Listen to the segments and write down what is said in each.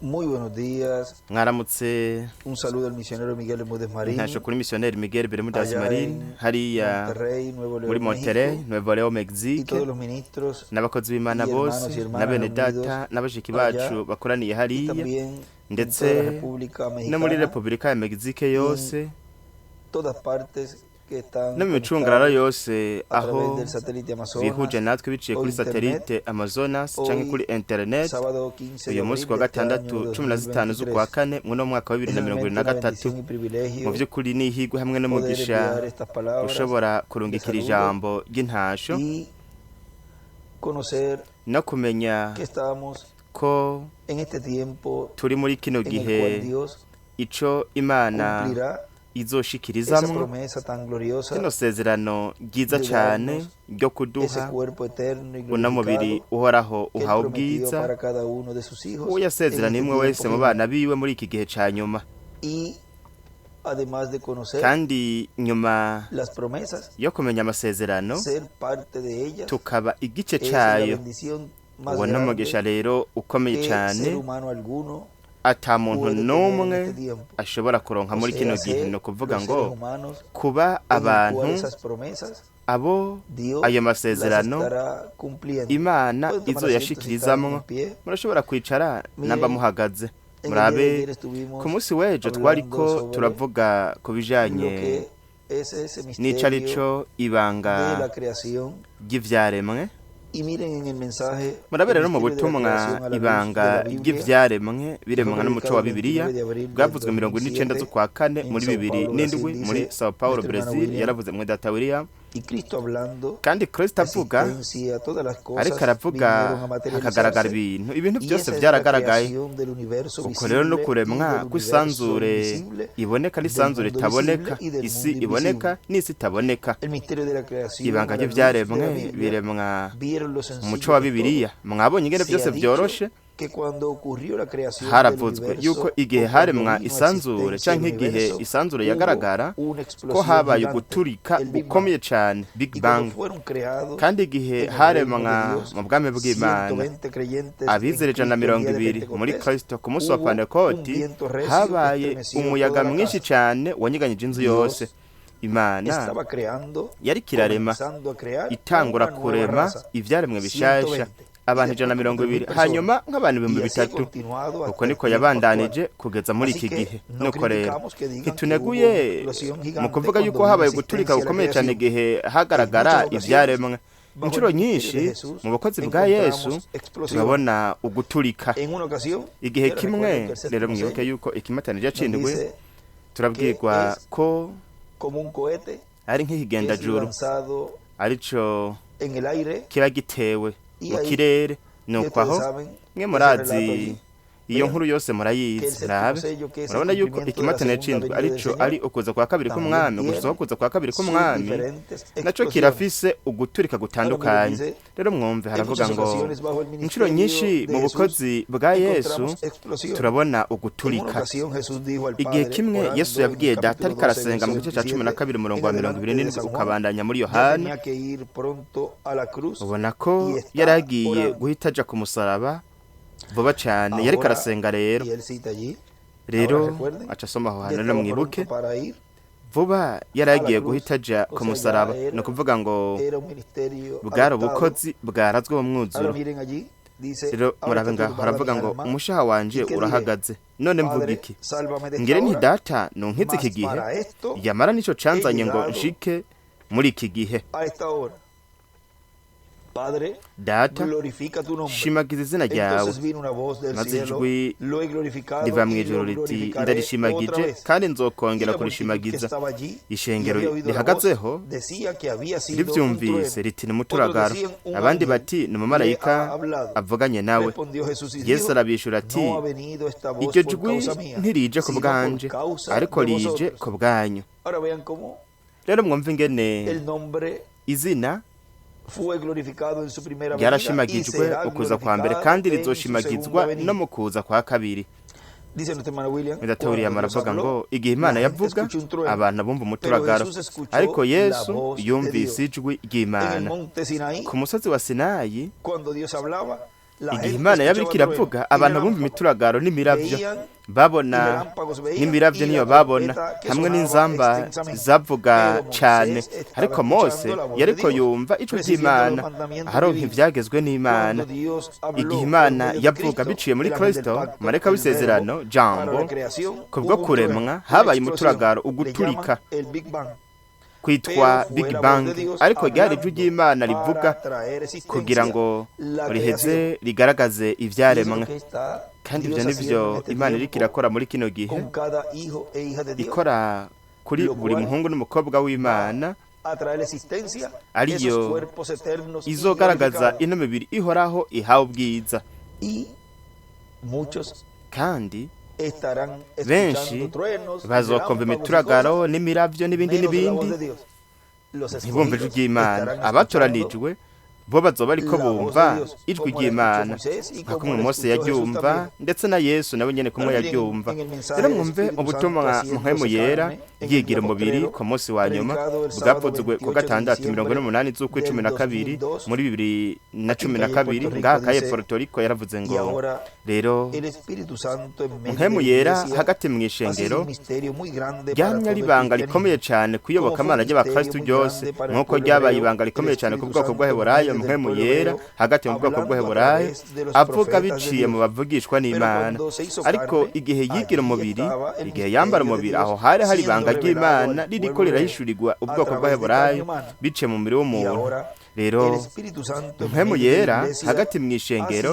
Muy buenos días. mwaramutse. Un saludo al misionero Miguel Bermúdez Marín, Intasho kuri missionnaire Miguel Bermúdez allá Marín en hariya Monterrey, Nuevo muri León, Monterrey, México, Nuevo León, y Mexique, todos los ministros n'abakozi b'Imana y bose hermanos y na hermanas bene reunidos data n'abashiki allá bacu bakoraniye y hariya también en ndetse toda la República no muri Mexicana, Repubulika ya Mexique yose todas partes que están no mu micungararo conectados yose a aho través del satélite bihuje Amazonas, natwe biciye o kuri internet. satellite Amazonas Hoy, canke kuri internet. sábado 15 de Uyu munsi abril kuwa de este gatandatu año 15 z'ukwa 2023. kane muno mwaka wa Es realmente una 2023 bendición y mu privilegio vy'ukuri n'ihigwe hamwe poder n'umugisha enviar estas palabras ushobora de kurungikira saludo ijambo ry'intasho y conocer no kumenya que estamos ko en este tiempo turi muri kino en el gihe cual Dios ico Imana cumplirá esa izoshikirizamwo promesa tan gloriosa kino sezerano ryiza de cane darnos ryo ese kuduha cuerpo eterno y uno mubiri glorificado uhoraho que Él uhawe prometió ubwiza para cada uno de sus hijos uwo en yasezerana este imwe wese tiempo mu final. bana biwe muri iki gihe ca nyuma. Y además de conocer Kandi nyuma las promesas, yo kumenya amasezerano ser parte de ellas tukaba igice es la cayo. bendición más Uwo n'umugisha grande rero ukomeye que cane ser humano alguno ata muntu puede tener en n'umwe este tiempo. ashobora kuronka O muri kino sea, gihe. ser No kuvuga los ngo seres humanos kuba en el cual abantu esas promesas abo Dios ayo las masezerano estará cumpliendo. Imana Pueden tomar izo asiento si están yashikirizamwo. en pie. Murashobora kwicara namba Miren, muhagaze. En el día de Murabe ayer estuvimos ku munsi w'ejo hablando twariko sobre turavuga ku lo bijanye que es ese n'ico misterio arico de ibanga la creación. ry'ivyaremwe. Y miren en el mensaje Murabe el rero mu misterio de la butumwa creación a la luz de ibanga la Biblia, ry'ivyaremwe que biremwa fue n'umuco publicado wa el Bibiliya 29 de abril del bwavuzwe 29 2007 z'ukwa kane en muri Sao Paulo, 2007 Brasil, muri dice Sao Paulo, nuestro hermano Brazil. William. Yaravuze mwe data William. Y Cristo hablando Kandi Kristo de avuga existencia, todas las ariko cosas aravuga vinieron a hakagaragara materializarse. ibintu Y byose esa es la byaragaragaye. creación del universo Uko rero no visible y kuremwa del universo kw'isanzure invisible, iboneka del n'isanzure mundo itaboneka, visible y del isi mundo iboneka invisible. n'isi itaboneka. El misterio de la creación Ibanga a la luz de la ry'ivyaremwe Biblia, biremwa vieron lo mu sencillo muco wa de todo. Bibiliya. Mwabonye ingene Se byose ha dicho byoroshe. que cuando ocurrió la creación del Haravuzwe yuko universo, igihe o cuando haremwa vino a isanzure existencia el canke igihe universo, isanzure hubo yagaragara una ko explosión habaye gigante, uguturika el Big Bang. gukomeye cane, Big Y Bang. cuando fueron creados Kandi igihe en el reino haremwa de Dios, mu bwami bw'Imana 120 creyentes en abizera Cristo el 120 día de muri Pentecostés, Kristo ku munsi wa hubo un Pentekoti viento recio que habaye estremeció umuyaga toda la mwinshi casa. cane wanyeganyije inzu yose. Dios Imana estaba creando, yari kirarema comenzando a crear itangura una nueva kurema raza, ivyaremwe bishasha 120. abantu Y después 120 personas. hanyuma nk'abantu Y 3,000. así ha continuado hasta uko el niko tiempo yabandanije actual. kugeza muri Así iki que gihe. no Nuko rero criticamos que digan que ntituneguye hubo una explosión mu gigante kuvuga yuko cuando habaye vino guturika existencia la gukomeye cane creación. igihe hagaragara En muchas ocasiones, ivyaremwe. bajo Inshuro el misterio nyinshi de Jesús, mu bukozi bwa Yesu encontramos explosiones. turabona uguturika. En una ocasión, Igihe ustedes kimwe recuerdan que el rero séptimo mwibuke sello yuko ikimatanije nos cindwi dice turabwirwa que es ko como un cohete ari que es nk'ikigendajuru lanzado arico en el aire. kiba gitewe Y mu ahí, kirere. y Nuko ustedes aho saben mwe ese murazi relato allí. iyo Vean nkuru yose que el murayizi. séptimo Rabe sello, que es el murabona yuko cumplimiento de la ikimatanije segunda cindwi venida del arico Señor, ari ukuza kwa kabiri también k'umwami, tiene gushitsa kuza kwa kabiri sus k'umwami diferentes naco explosiones. kirafise uguturika Ahora gutandukanye. dice, Rero mwumve en haravuga muchas ngo ocasiones bajo el inshuro ministerio nyinshi de mu Jesús bukozi bwa Yesu encontramos explosiones. turabona En una uguturika. ocasión Jesús dijo al Igihe Padre, kimwe orando Yesu en yabwiye el data capítulo ariko 12, arasenga mu verso gice ca 12 27, umurongo en wa adelante de 27 San Juan, ukabandanya muri ya Yohana. tenía que ir pronto a la cruz Ubona ko y está yari agiye orando. guhita aja ku musaraba vuba cane. Yariko Ahora, arasenga rero. y él cita allí, Rero ahora recuerden, aca asoma aho ya hantu rero estaba mwibuke pronto para ir. vuba yari a la agiye cruz. guhita aja O ku sea, musaraba. ya era- Ni ukuvuga ngo Era un ministerio bwari adoptado. ubukozi bwarazwe mu Ahora mwuzuro. miren allí, dice, Rero ahora murabe está ngaho turbada haravuga mi ngo alma, umushaha wanje ¿y qué diré? urahagaze. None mvuga Padre, iki? sálvame de Ngire esta nti hora, data nunkize iki mas gihe para esto yamara nico canzanye he ngo llegado nshike muri iki gihe. a esta hora. Padre, Data glorifica tu nombre. shimagiza izina ryawe. Entonces vino una voz del Maze cielo, ijwi lo he glorificado riva mu y ijoro lo riti glorificaré otra ndarishimagije vez. kandi Y nzokongera la multitud que kurishimagiza. estaba allí y Ishengero había oído la voz rihagazeho decía que había sido un rivyumvise trueno. riti ni umuturagaro. Otros decían, un Abandi ángel bati ni le umumarayika ha hablado. avuganye nawe. Respondió Jesús y Yesu dijo, arabishura ati no ha venido esta voz iryo por jwi causa mía, ntirije ku sino bwanje por causa ariko de rije vosotros. ku bwanyu. Ahora vean cómo Rero mwumve ingene el nombre izina fue glorificado en su primera venida y ryarashimagijwe será ukuza kwa mbere glorificado kandi en su rizoshimagizwa segunda venida. no mu kuza kwa kabiri. Dice nuestro hermano William, Data William cuando Dios aravuga ngo habló, igihe Imana la gente yavuga escuchó un trueno, abantu bumva pero umuturagaro, Jesús escuchó ariko la Yesu voz de yumvise Dios. ijwi En el ry'Imana. monte Sinaí, Ku musozi wa Sinayi cuando Dios hablaba, igihe Imana yabiriko iravuga abantu bumva imituragaro n'imiravyo babona n'imiravyo niyo babona hamwe n'inzamba zavuga cane, ariko Mose yariko yumva ijwi ry'Imana aharonka ivyagezwe n'Imana. Igihe Imana yavuga biciye muri Kristo mareka w'isezerano jambo, kubwo kuremwa habaye umuturagaro uguturika kwitwa Big Bang, ariko ryari ijwi ry'Imana rivuga kugira ngo riheze rigaragaze ivyaremwe. Kandi ivyo nivyo Imana iriko irakora muri kino gihe, ikora kuri buri muhungu n'umukobwa w'Imana, ariyo izogaragaza ino mibiri ihoraho ihawe ubwiza. Kandi benshi bazokumva imituragaro n'imiravyo n'ibindi ntibumve ijwi ry'Imana. Abatoranijwe bo bazoba ariko bumva ijwi ry'Imana nka kumwe Mose yaryumva, ndetse na Yesu nawe nyene kumwe yaryumva. Rero mwumve ubutumwa Mpwemu Yera yigira umubiri ku munsi wa nyuma bwavuzwe ku 6/8 z'ukwi-12 muri 2012 ngaha kaye Puerto Rico. Yaravuze ngo rero Mpwemu Yera hagati mu ishengero ryamye ari ibanga rikomeye cyane kuyoboka Imana ry'abakristo ryose, nk'uko ryabaye ibanga rikomeye cyane ku bwoko bw'Abaheburayo. Mpwemu Yera hagati mu bwoko bw'Abaheburayo avuga biciye mu bavugishwa n'Imana, ariko igihe yigira umubiri, igihe yambara umubiri, aho hari ibanga ry'Imana ririko rirahishurirwa ubwoko bw'Abaheburayo biciye mu mubiri w'umuntu. Rero Mpwemu Yera hagati mu ishengero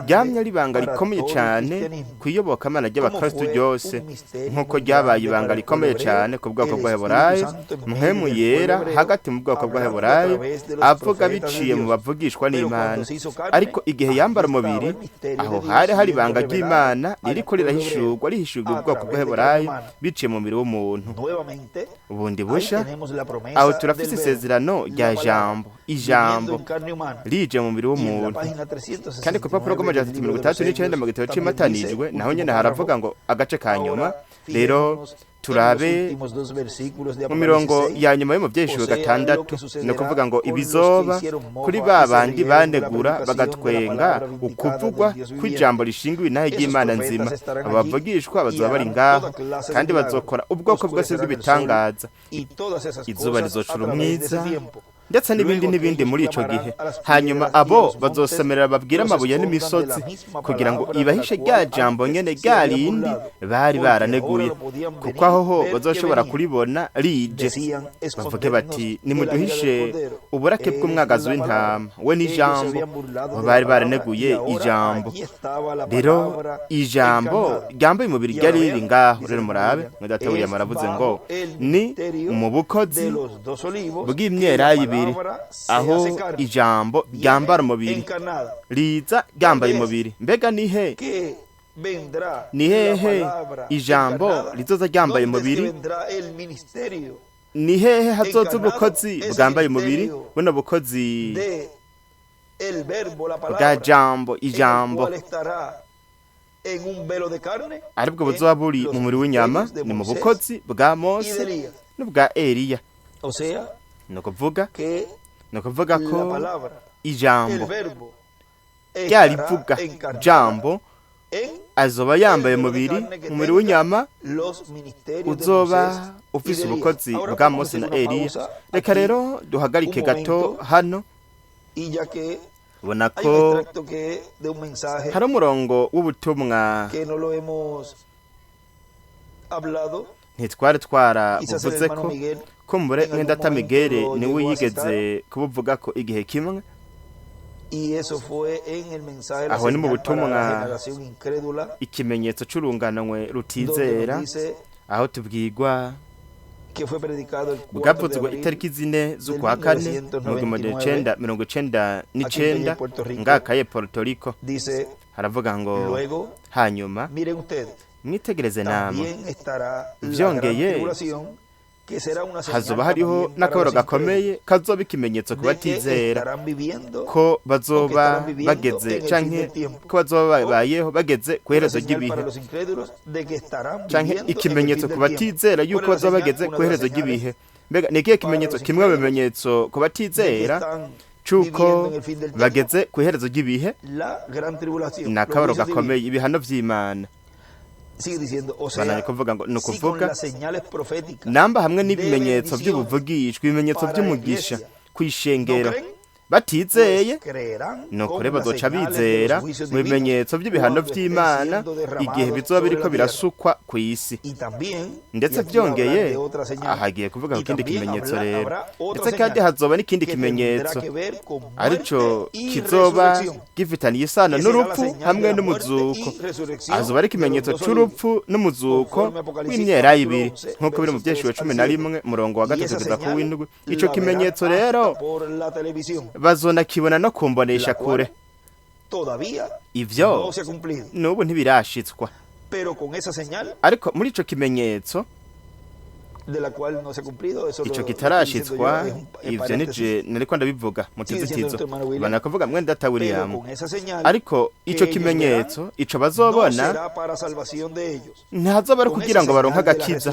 ryamye ari ibanga rikomeye cyane kuyoboka Imana ry'abakristo ryose, nk'uko ryabaye ibanga rikomeye cyane ku bwoko bw'Abaheburayo. Mpwemu Yera hagati mu bwoko bw'Abaheburayo avuga biciye mu bavugishwa n'Imana, ariko igihe yambara umubiri, aho hari ibanga ry'Imana ririko rirahishurirwa ubwoko bw'Abaheburayo biciye mu mubiri w'umuntu. Ubundi busha aho turafise isezerano rya ijambo rije mu mubiri w'umuntu. Kandi ku rupapuro rw'amajana 39 mu gitabo cy'imatanijwe naho nyene haravuga ngo agace ka nyuma. Rero turabe mu mirongo ya nyuma yo mu Vyeshuro 6, no kuvuga ngo ibizoba kuri babandi banegura bagatwenga ukuvugwa kw'ijambo rishingiwe naho ry'Imana nzima. Abavugishwa bazoba bari ngaho kandi bazokora ubwoko bwose bw'ibitangaza. Izuba rizocura umwiza ndetse n'ibindi muri ico gihe. Hanyuma abo bazosemerera babwira amabuye n'imisozi kugira ngo ibahishe rya jambo nyene ryarindi bari baraneguye, kuko aho bazoshobora kuribona rije. Bavuge bati nimuduhishe uburake bw'umwagazi w'intama we n'ijambo, bari baraneguye ijambo. Rero ijambo ryambaye umubiri ryari riri ngaho. Rero murabe Data William aravuze ngo ni mu bukozi bw'imyelayi, aho ijambo ryambara umubiri riza ryambaye umubiri. Mbega ni hehe ijambo rizoza ryambaye umubiri? Ni hehe hazoza ubukozi bwambaye umubiri? Buno bukozi bwa ijambo aribwo buzoba buri mu mubiri w'inyama, ni mu bukozi bwa Mose n'ubwa Eliya. Ni ukuvuga ko ijambo ryarivuga jambo azoba yambaye umubiri mu mubiri w'inyama uzoba ufise ubukozi bwa Mose na Eliya. Reka rero duhagarike gato hano. Ubona ko hari umurongo w'ubutumwa ntitwari twarabuvuze ko kumbure Data Miguel niwe yigeze kubuvuga ko igihe kimwe. Aho ni mu butumwa ikimenyetso c'urunganwe rutizera, aho tubwirwa bwavuzwe itariki 4 z'ukwa 4 mu 1999 ngakaye Puerto Rico. Haravuga ngo hanyuma mwitegereze namwe, vyongeye hazoba hariho n'akabaro gakomeye kazoba ikimenyetso ku batizera ko bazoba bageze canke ko bazoba babayeho bageze ku iherezo ry'ibihe, canke ikimenyetso ku batizera yuko bazoba bageze ku iherezo ry'ibihe. Mbega ni ikihe kimenyetso? Kimwe mu bimenyetso ku batizera cuko bageze ku iherezo ry'ibihe n'akabaro gakomeye ibihano vy'Imana. Bananye kuvuga ngo ni ukuvuga namba hamwe n'ibimenyetso by'ubuvugishwa, ibimenyetso by'umugisha kw'ishengero batizeye nuko rero bazoca bizera mu bimenyetso by'ibihano by'Imana igihe bizoba biriko birasukwa ku isi. Ndetse byongeye ahagiye kuvuga ku kindi kimenyetso rero, ndetse kandi hazoba n'ikindi kimenyetso arico kizoba gifitaniye isano n'urupfu hamwe n'umuzuko. Hazoba ari ikimenyetso c'urupfu n'umuzuko w'imyera ibiri nk'uko biri mu Vyeshuwe 11 murongo wa 3 kugeza ku w'indwi. Ico kimenyetso rero bazona kibona no kumbonesha kure. Ivyo n'ubu ntibirashitswa, ariko muri ico kimenyetso ico kitarashitswa, ivyo nije nariko ndabivuga mu tuzitizo bana kuvuga mwenda data William, ariko ico kimenyetso ico bazobona ntazoba ari kugira ngo baronke agakiza.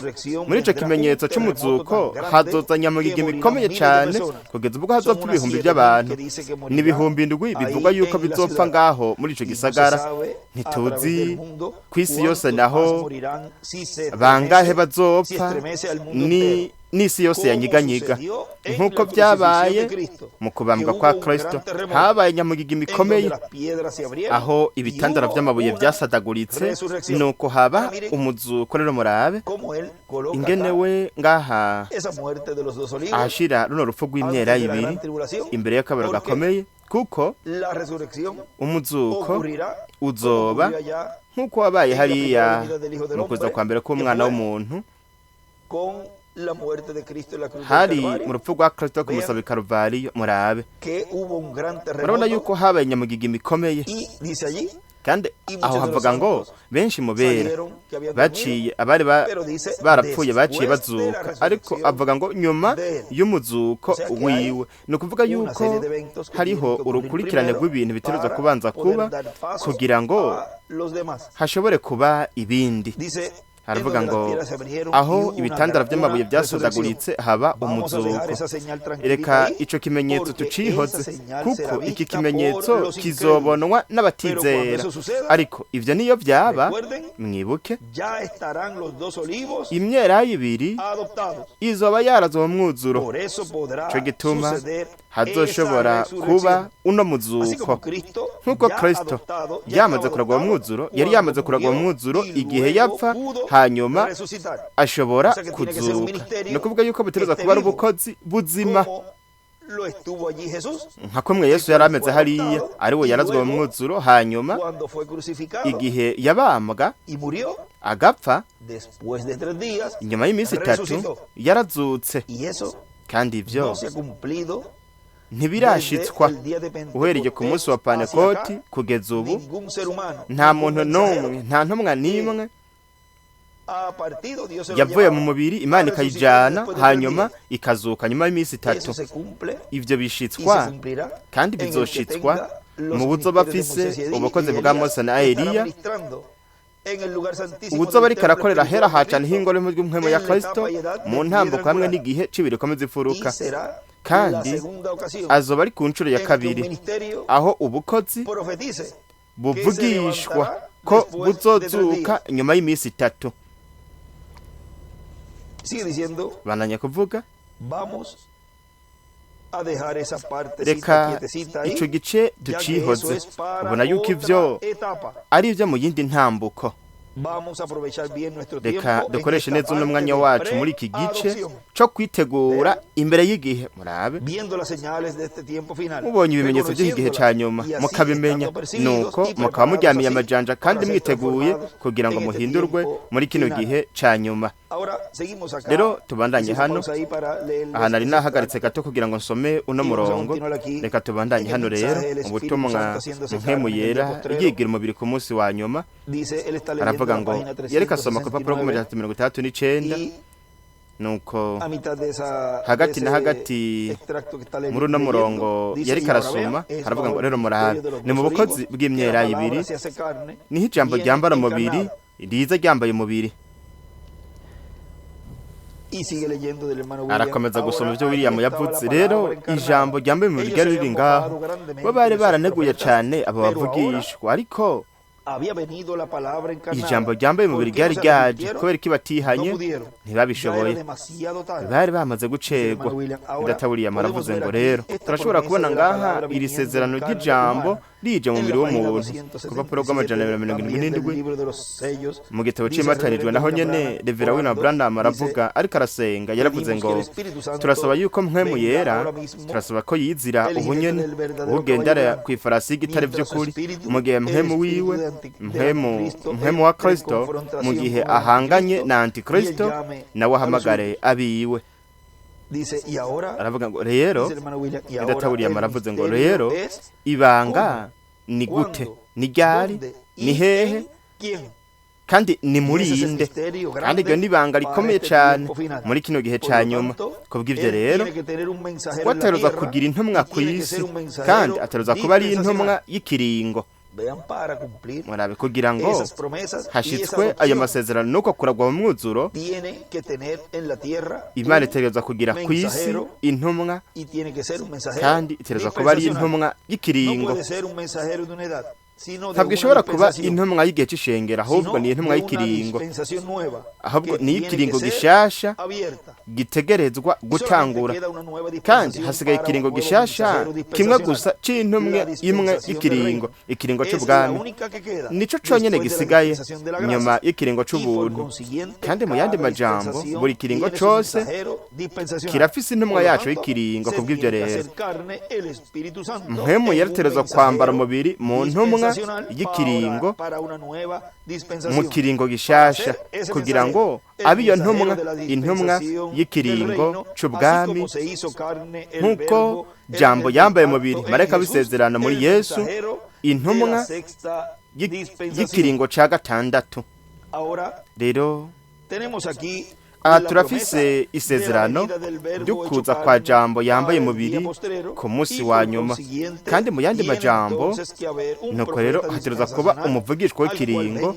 Muri ico kimenyetso c'umuzuko hazoza nyamugigi mikomeye cane kugeza ubwo hazopfa ibihumbi by'abantu n'ibihumbi ndwi bivugwa yuko bizopfa ngaho muri ico gisagara. Ntituzi kw'isi yose naho bangahe bazopfa n'isi yose yanyiganyiga nk'uko byabaye mu kubambwa kwa Kristo. Habaye nyamugigi mikomeye aho ibitandara vy'amabuye vyasadaguritse, nuko haba umuzuko. Rero murabe ingene we ngaha ahashira runo rupfu rw'imyera ibiri imbere y'akabaro gakomeye, kuko umuzuko uzoba nk'uko wabaye hariya mu kuza kwa mbere k'umwana w'umuntu, hari mu rupfu rwa Kristo ku musaba Karuvariyo. Murabe murabona yuko habaye nyamugigi mikomeye, kandi aho havuga ngo benshi mu bera baciye abari barapfuye baciye bazuka, ariko avuga ngo nyuma y'umuzuko wiwe. Ni ukuvuga yuko hariho urukurikirane rw'ibintu bitegerezwa kubanza kuba kugira ngo hashobore kuba ibindi. Haravuga ngo aho ibitandara by'amabuye byasadaguritse haba umuzuko. Reka ico kimenyetso tucihoze, kuko iki kimenyetso kizobonwa n'abatizera. Ariko ivyo niyo vyaba, mwibuke imyera ibiri izoba yarazoba mwuzuro. Ico gituma hazoshobora kuba uno muzuko nk'uko Kristo yamaze kuragwa mu mwuzuro, yari yamaze kuragwa mu mwuzuro igihe yapfa, hanyuma ashobora kuzuka. Ni ukuvuga yuko butegerezwa kuba ari ubukozi buzima nka kumwe Yesu yari ameze hariya, ari we yarazwe mu mwuzuro, hanyuma igihe yabambwa agapfa, inyuma y'iminsi 3 yarazutse. Kandi ivyo ntibirashitswa uhereye ku munsi wa Pantekoti kugeza ubu. Nta muntu n'umwe, nta ntumwa n'imwe yavuye mu mubiri Imana ikayijana hanyuma ikazuka nyuma y'iminsi 3. Ivyo bishitswa kandi bizoshitswa mu buzoba bafise ubukozi bwa Mose na Eliya, ubuzoba ariko arakorera hera hacana h'ingoro y'umwemo ya Kristo mu ntambuko hamwe n'igihe c'ibiriko zifuruka. Kandi azoba ari ku ncuro ya kabiri aho ubukozi buvugishwa ko buzozuka nyuma y'iminsi 3. Bananye kuvuga reka ico gice tucihoze, ubona yuko ivyo ari ivyo mu yindi ntambuko. Reka dukoreshe neza n'umwanya wacu muri iki gice cyo kwitegura imbere y'igihe. Murabe mubonye ibimenyetso by'igihe ca nyuma mukabimenya, nuko mukaba muryamiye amajanja kandi mwiteguye kugira ngo muhindurwe muri kino gihe ca nyuma. Rero tubandanye hano, aha nari nahagaritse gato kugira ngo nsome uno murongo. Reka tubandanye hano rero mu butumwa mpemu yera yigira umubiri ku munsi wa nyuma. Aravuga ngo yereka soma ku papuro rw'39, nuko hagati na hagati muri uno murongo yereka arasoma. Haravuga ngo rero murabe, ni mu bukozi bw'imyera ibiri niho ijambo ryambara umubiri riza ryambaye umubiri. Y sigue leyendo del hermano William. arakomeza gusoma Ahora, ibyo William ahí estaba yavuze la rero palabra encarnada. ijambo ryambaye mu Ellos ryari se riri habían ngaho mojado grandemente bo bari de esos baraneguye profetas, cyane abo pero bavugishwa ariko había venido la palabra encarnada. ijambo ryambaye mu ¿Por qué ryari no se ryaje arrepintieron? kubera ko batihanye No pudieron. Ya ntibabishoboye era demasiado tarde. bari bamaze gucegwa data William aravuze ngo rero turashobora kubona ngaha iri sezerano ry'ijambo rije mu mubiri w'umuntu ku rupapuro rw'amajana 177 mu gitabo cy'imatanijwe naho nyene Revera William Branham aravuga ariko arasenga yaravuze ngo turasaba yuko mpwemu yera turasaba ko yizira ubunyene ugendera ku ifarasi y'igitare by'ukuri mu gihe mpwemu wiwe mpwemu wa Kristo mu gihe ahanganye na antikristo nawe ahamagare abiwe aravuga ngo rero data William aravuze ngo rero ibanga ni gute ni ryari ni hehe kandi ni murinde kandi iryo ni ibanga rikomeye cyane muri kino gihe cya nyuma kubw'ibyo rero wateruza kugira intumwa ku isi kandi ateruza kuba ari intumwa y'ikiringo murabe kugira ngo hashitswe ayo masezerano nuko kuragwa mu mwuzuro Imana itegereza kugira ku isi intumwa kandi itegereza kuba ari intumwa y'ikiringo ntabwo ishobora kuba intumwa y'igihe cy'ishengero ahubwo ni intumwa y'ikiringo ahubwo ni ikiringo gishasha gitegerezwa gutangura kandi hasigaye ikiringo gishasha kimwe gusa c'intumwe imwe y'ikiringo ikiringo c'ubwami nico conyene gisigaye nyuma y'ikiringo c'ubuntu kandi mu yandi majambo buri kiringo cose kirafise intumwa yacu y'ikiringo kubw'ibyo rero mpwemu yaraterezwa kwambara umubiri mu ntumwa y'ikiringo mu kiringo gishasha kugira ngo abe iyo intumwa y'ikiringo c'ubwami nk'uko jambo yambaye mubiri marayika w'isezerano muri Yesu intumwa y'ikiringo ca gatandatu rero aha turafise isezerano ryo kuza kwa jambo yambaye mubiri ku munsi wa nyuma kandi mu yandi majambo nuko rero hategerezwa kuba umuvugishwa w'ikiringo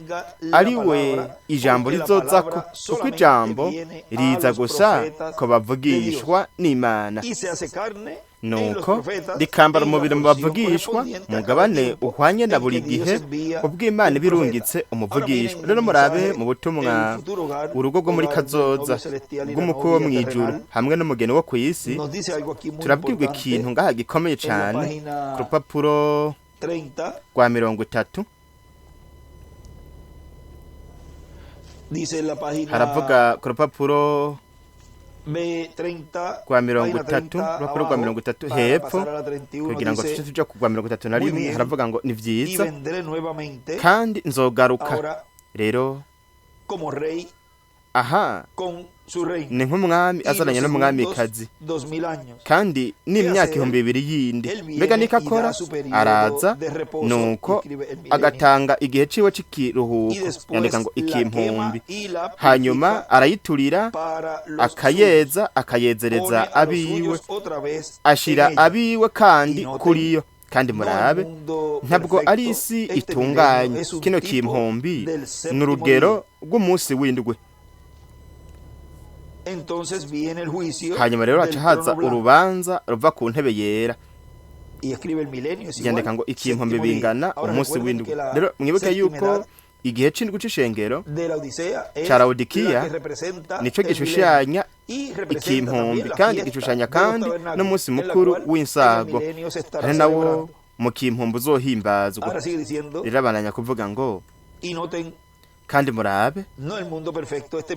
ari we ijambo rizozako kuko ijambo riza gusa ko bavugishwa n'Imana nuko rikambara umubiri mu bavugishwa mugabane uhwanye na buri gihe ubw'Imana ibirungitse umuvugishwa rero murabe mu butumwa urugo rwo muri kazoza bw'umukwe wo mw'ijuru hamwe n'umugeni wo ku isi turabwirwa ikintu ngaha gikomeye cyane ku rupapuro rwa 30 haravuga ku rupapuro kwa 30 rupapuro rwa 30 hepfo kugira ngo tujye kugwa 31 haravuga ngo ni vyiza kandi nzogaruka rero aha ni nk'umwami azananye n'umwamikazi kandi n'imyaka 2000 yindi mbega niko akora araza nuko agatanga igihe ciwe c'ikiruhuko yandika ngo ikimpumbi hanyuma arayiturira akayezereza abiwe ashira abiwe kandi kuriyo kandi murabe ntabwo ari isi itunganye kino kimpumbi n'urugero rw'umunsi w'indwi hanyuma rero haca haza urubanza ruva ku ntebe yera yandika ngo ikimpumbi bingana umunsi w'indwi rero mwibuke yuko igihe c'indwi c'ishengero ca Laodikiya nico gishushanya ikimpumbi kandi gishushanya kandi n'umunsi mukuru w'insago ari nawo mu kimpumbi uzohimbazwa rero abananya kuvuga ngo kandi murabe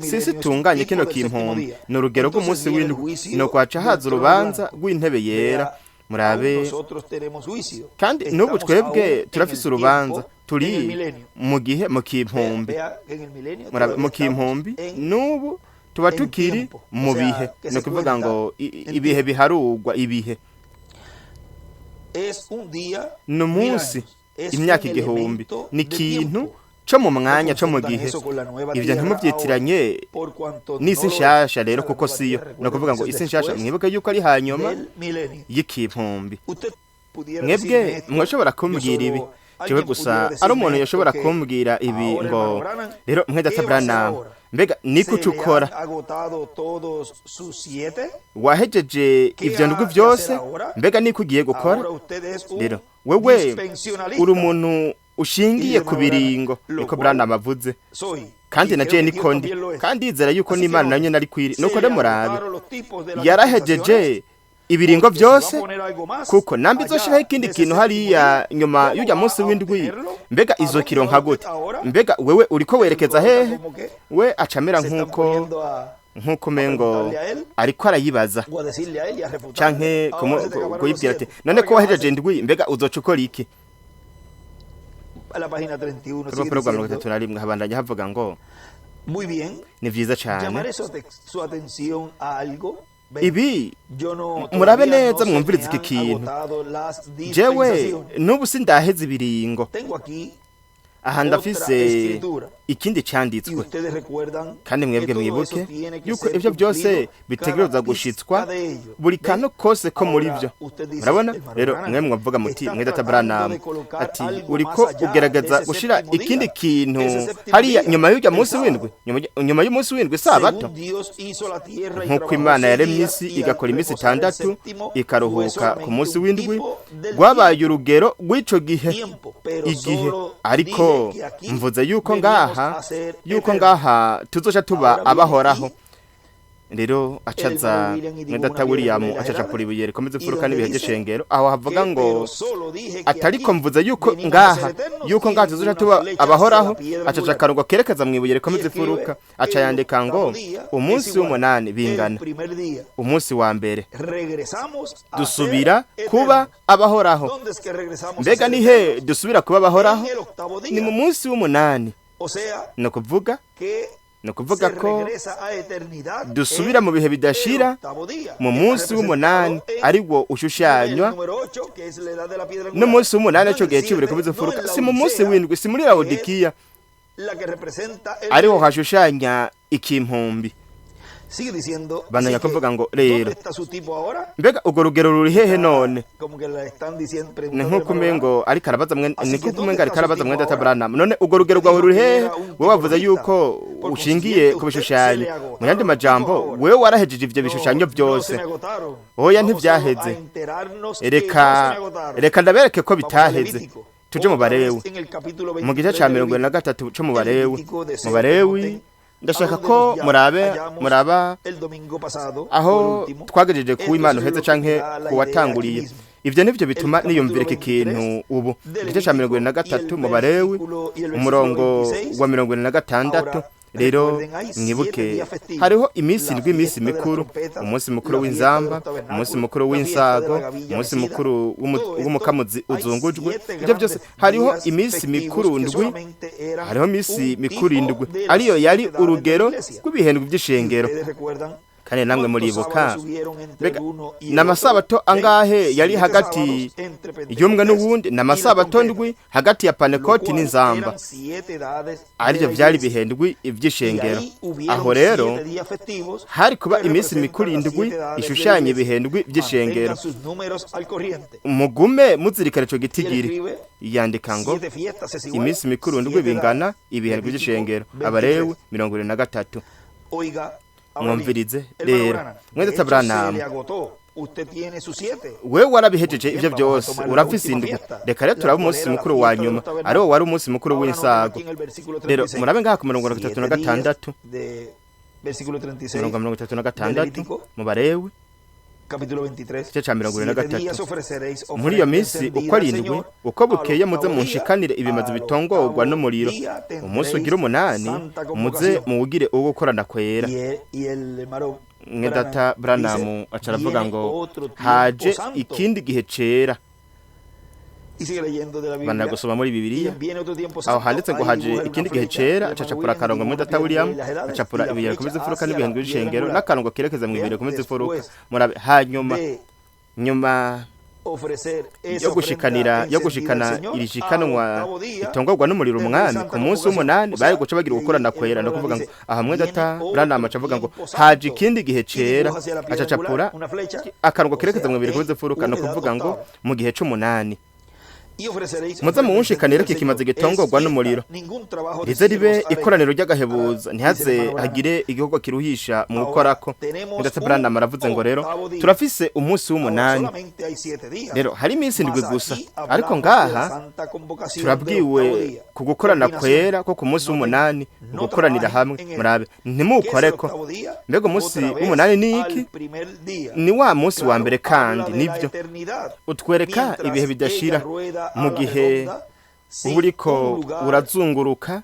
sisi tunganye kino kimpumbi ni urugero rw'umunsi w'indwi ni ukwaca haza urubanza rw'intebe yera murabe kandi n'ubu twebwe turafise urubanza turi mu gihe mu kimpumbi murabe mu kimpumbi n'ubu tuba tukiri mu bihe ni ukuvuga ngo ibihe biharugwa ibihe ni umunsi imyaka 1000 ni ikintu co mu mwanya co mu gihe ivyo ntimuvyitiranye n'isi nshasha rero kuko siyo no kuvuga ngo isi nshasha mwibuke yuko ari hanyuma y'ikimpumbi mwebwe mwashobora kumbwira ibi jewe gusa ari umuntu yashobora kumbwira ibi ngo rero mwedata Branham mbega niko ¿Se le ucukora han agotado todos sus 7? wahejeje ivyo ndwi vyose mbega niko ugiye gukora Ahora usted es un rero wewe dispensionalista. uri umuntu ushingiye ku biringo niko Branham avuze Soy. kandi Y na creo je que ni Dios kondi también lo es. kandi yizera yuko Así que n'Imana no- nanyo nari kwiri Se nuko le ndamurabe agotaron los tipos de las yarahejeje ibiringo Porque si va a byose poner algo más kuko nambi allá izoshiraho ikindi de ese kintu séptimo hariya día, nyuma ¿cómo y'ujya va munsi a w'indwi obtenerlo? mbega ¿A izokironka dónde va gute usted ahora? mbega wewe uriko werekeza hehe Como que we acamera se están nk'uko poniendo a mengo preguntarle a él ariko arayibaza o a decirle a él y a refutarle. canke Ahora se te acabaron los kuyibwira ati 7. none Ahora, ko ¿qué vas a wahejeje hacer? indwi mbega uzoca ukora iki A la página 31 sigue urupapuro rwa mirongo diciendo, itatu na rimwe habandanya havuga ngo muy bien, ni vyiza cane llamaré su atención a algo. Ven, ibi yo no, murabe todavía neza no se mwumvirize me iki han kintu agotado las jewe dispensaciones. n'ubu sindaheze ibiringo Tengo aquí aha otra ndafise escritura. ikindi Y canditswe ustedes recuerdan kandi mwebwe que todo mwibuke eso tiene que yuko ser ivyo byose cumplido, bitegerezwa cada gushitswa pizca de ello. buri ¿Ven? kantu kose ko muri Ahora, vyo usted dice, murabona hermano rero Branham, mwe mwavuga muti están mwe data tratando Branham de colocar ati algo uriko más allá ugerageza de ese gushira séptimo ikindi día. kintu Ese séptimo hariya día, nyuma y'ujya el munsi sábado. w'indwi nyuma y'umunsi w'indwi sabato Según Dios hizo la tierra y nk'uko trabajó imana 6 yaremye días, isi y al igakora iminsi reposar el itandatu séptimo, fue ikaruhuka solamente ku munsi un w'indwi tipo del rwabaye urugero rw'ico gihe tiempo, pero igihe solo ariko dije que aquí mvuze yuko venimos ngaha a ser yuko eternos. ngaha tuzoca tuba Ahora viene abahoraho aquí rero acaza mwedata William acaca kuri ibuye rikomeze imfuruka n'ibihe by'ishengero aho havuga ngo atariko mvuze yuko ngaha tuzoca tuba abahoraho acaca akarongo kerekeza mu ibuye rikomeze imfuruka aca yandika ngo umunsi w'umunani bingana umunsi wa mbere dusubira kuba abahoraho mbega ni he dusubira kuba abahoraho ni mu munsi w'umunani ni ukuvuga ko dusubira mu bihe bidashira mu munsi w'umunani ari wo ushushanywa n'umunsi w'umunani cyo gihe cy'ibure kubiza furuka si mu munsi w'indwi si muri Laodikiya ariho hashushanya ikimpumbi bananya kuvuga ngo rero mbega urwo rugero ruri hehe none ni nk'uko umengo ariko arabaza mwene data Branham none urwo rugero rwawe ruri hehe wowe wavuze yuko ushingiye ku bishushanyo mu yandi majambo wewe warahejeje ivyo bishushanyo byose oya ntivyaheze reka ndabereke ko bitaheze tuje mu Balewi mu gice ca 23 cyo mu Balewi ndashaka ko muraba aho twagejeje ku Imana heze canke kuwatanguriye ivyo nivyo bituma niyumvira iki kintu ubu igice ca 23 mu Balewi umurongo wa 26 rero mwibuke hariho iminsi indwi iminsi mikuru umunsi mukuru w'inzamba umunsi mukuru w'insago umunsi mukuru w'umukamuzi uzungujwe ibyo byose hariho iminsi mikuru ndwi hariho iminsi mikuru indwi ariyo yari urugero rw'ibihendwe by'ishengero kandi namwe muribuka n'amasabato angahe yari hagati y'umwe n'uwundi n'amasabato ndwi hagati ya Panekoti n'inzamba arivyo vyari bihendwi ivy'ishengero aho rero hari kuba iminsi mikuru indwi ishushanya ibihendwi by'ishengero mugume muzirikana ico gitigiri yandika ngo iminsi mikuru ndwi bingana ibihendwi by'ishengero Abalewi 23 mwumvirize rero mwedata Branham wewe warabihejeje ivyo byose urafise indwi reka rero turaba umunsi mukuru wa nyuma ariwo wari umunsi mukuru w'insago rero murabe ngaha ku 36 mu Balewi igice ca 23 muri iyo minsi uko ari indwi uko bukeye muze munshikanire ibimazi bitongorwa n'umuriro umunsi ugira 8 muze muwugire uwo gukorana kwera mwedata Branham acaravuga ngo haje ikindi gihe cera banagusoma muri Bibiliya aho handitse ngo haje ikindi gihe cera acacapura akarongo mwedata William acapura ibiyero kubiza furuka n'ibihendwe by'ishengero n'akarongo kerekeza mu ibiyero kubiza furuka murabe nyuma yo gushikana irishikanwa itongorwa n'umuriro umwami ku munsi w'umunani bari guca bagira gukorana kwera no kuvuga ngo aha mwedata Branham acavuga ngo haje ikindi gihe cera acacapura akarongo kerekeza mu ibiyero kubiza furuka no kuvuga ngo mu gihe c'umunani muze muwunshikanire iki kimaze gitongorwa n'umuriro rize ribe ikoraniro ry'agahebuza ntihaze hagire igihugu kiruhisha mu gukorako ndetse Branham aravuze ngo rero turafise umunsi w'umunani rero hari iminsi ndwi gusa ariko ngaha turabwiwe ku gukorana kwera ko ku munsi w'umunani gukoranira hamwe murabe ntimukoreko mbega umunsi w'umunani ni iki ni wa munsi wa mbere kandi nibyo utwereka ibihe bidashira mu gihe uriko urazunguruka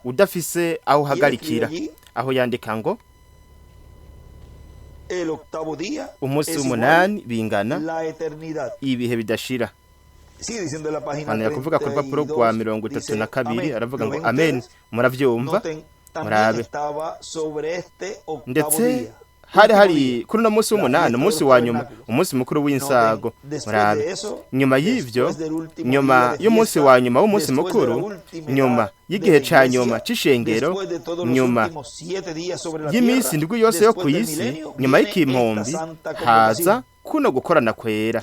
udafise aho uhagarikira aho yandika ngo umunsi w'umunani bingana ibihe bidashira hano yakuvuga ku rupapuro rwa 32 aravuga ngo amen muravyumva murabe ndetse hari kuri no munsi w'umunani umunsi wa nyuma umunsi mukuru w'insago murabe nyuma y'ivyo nyuma y'umunsi wa nyuma w'umunsi mukuru nyuma y'igihe ca nyuma c'ishengero nyuma y'iminsi ndwi yose yo kuyisi nyuma y'ikimpombi haza kuno gukorana kwera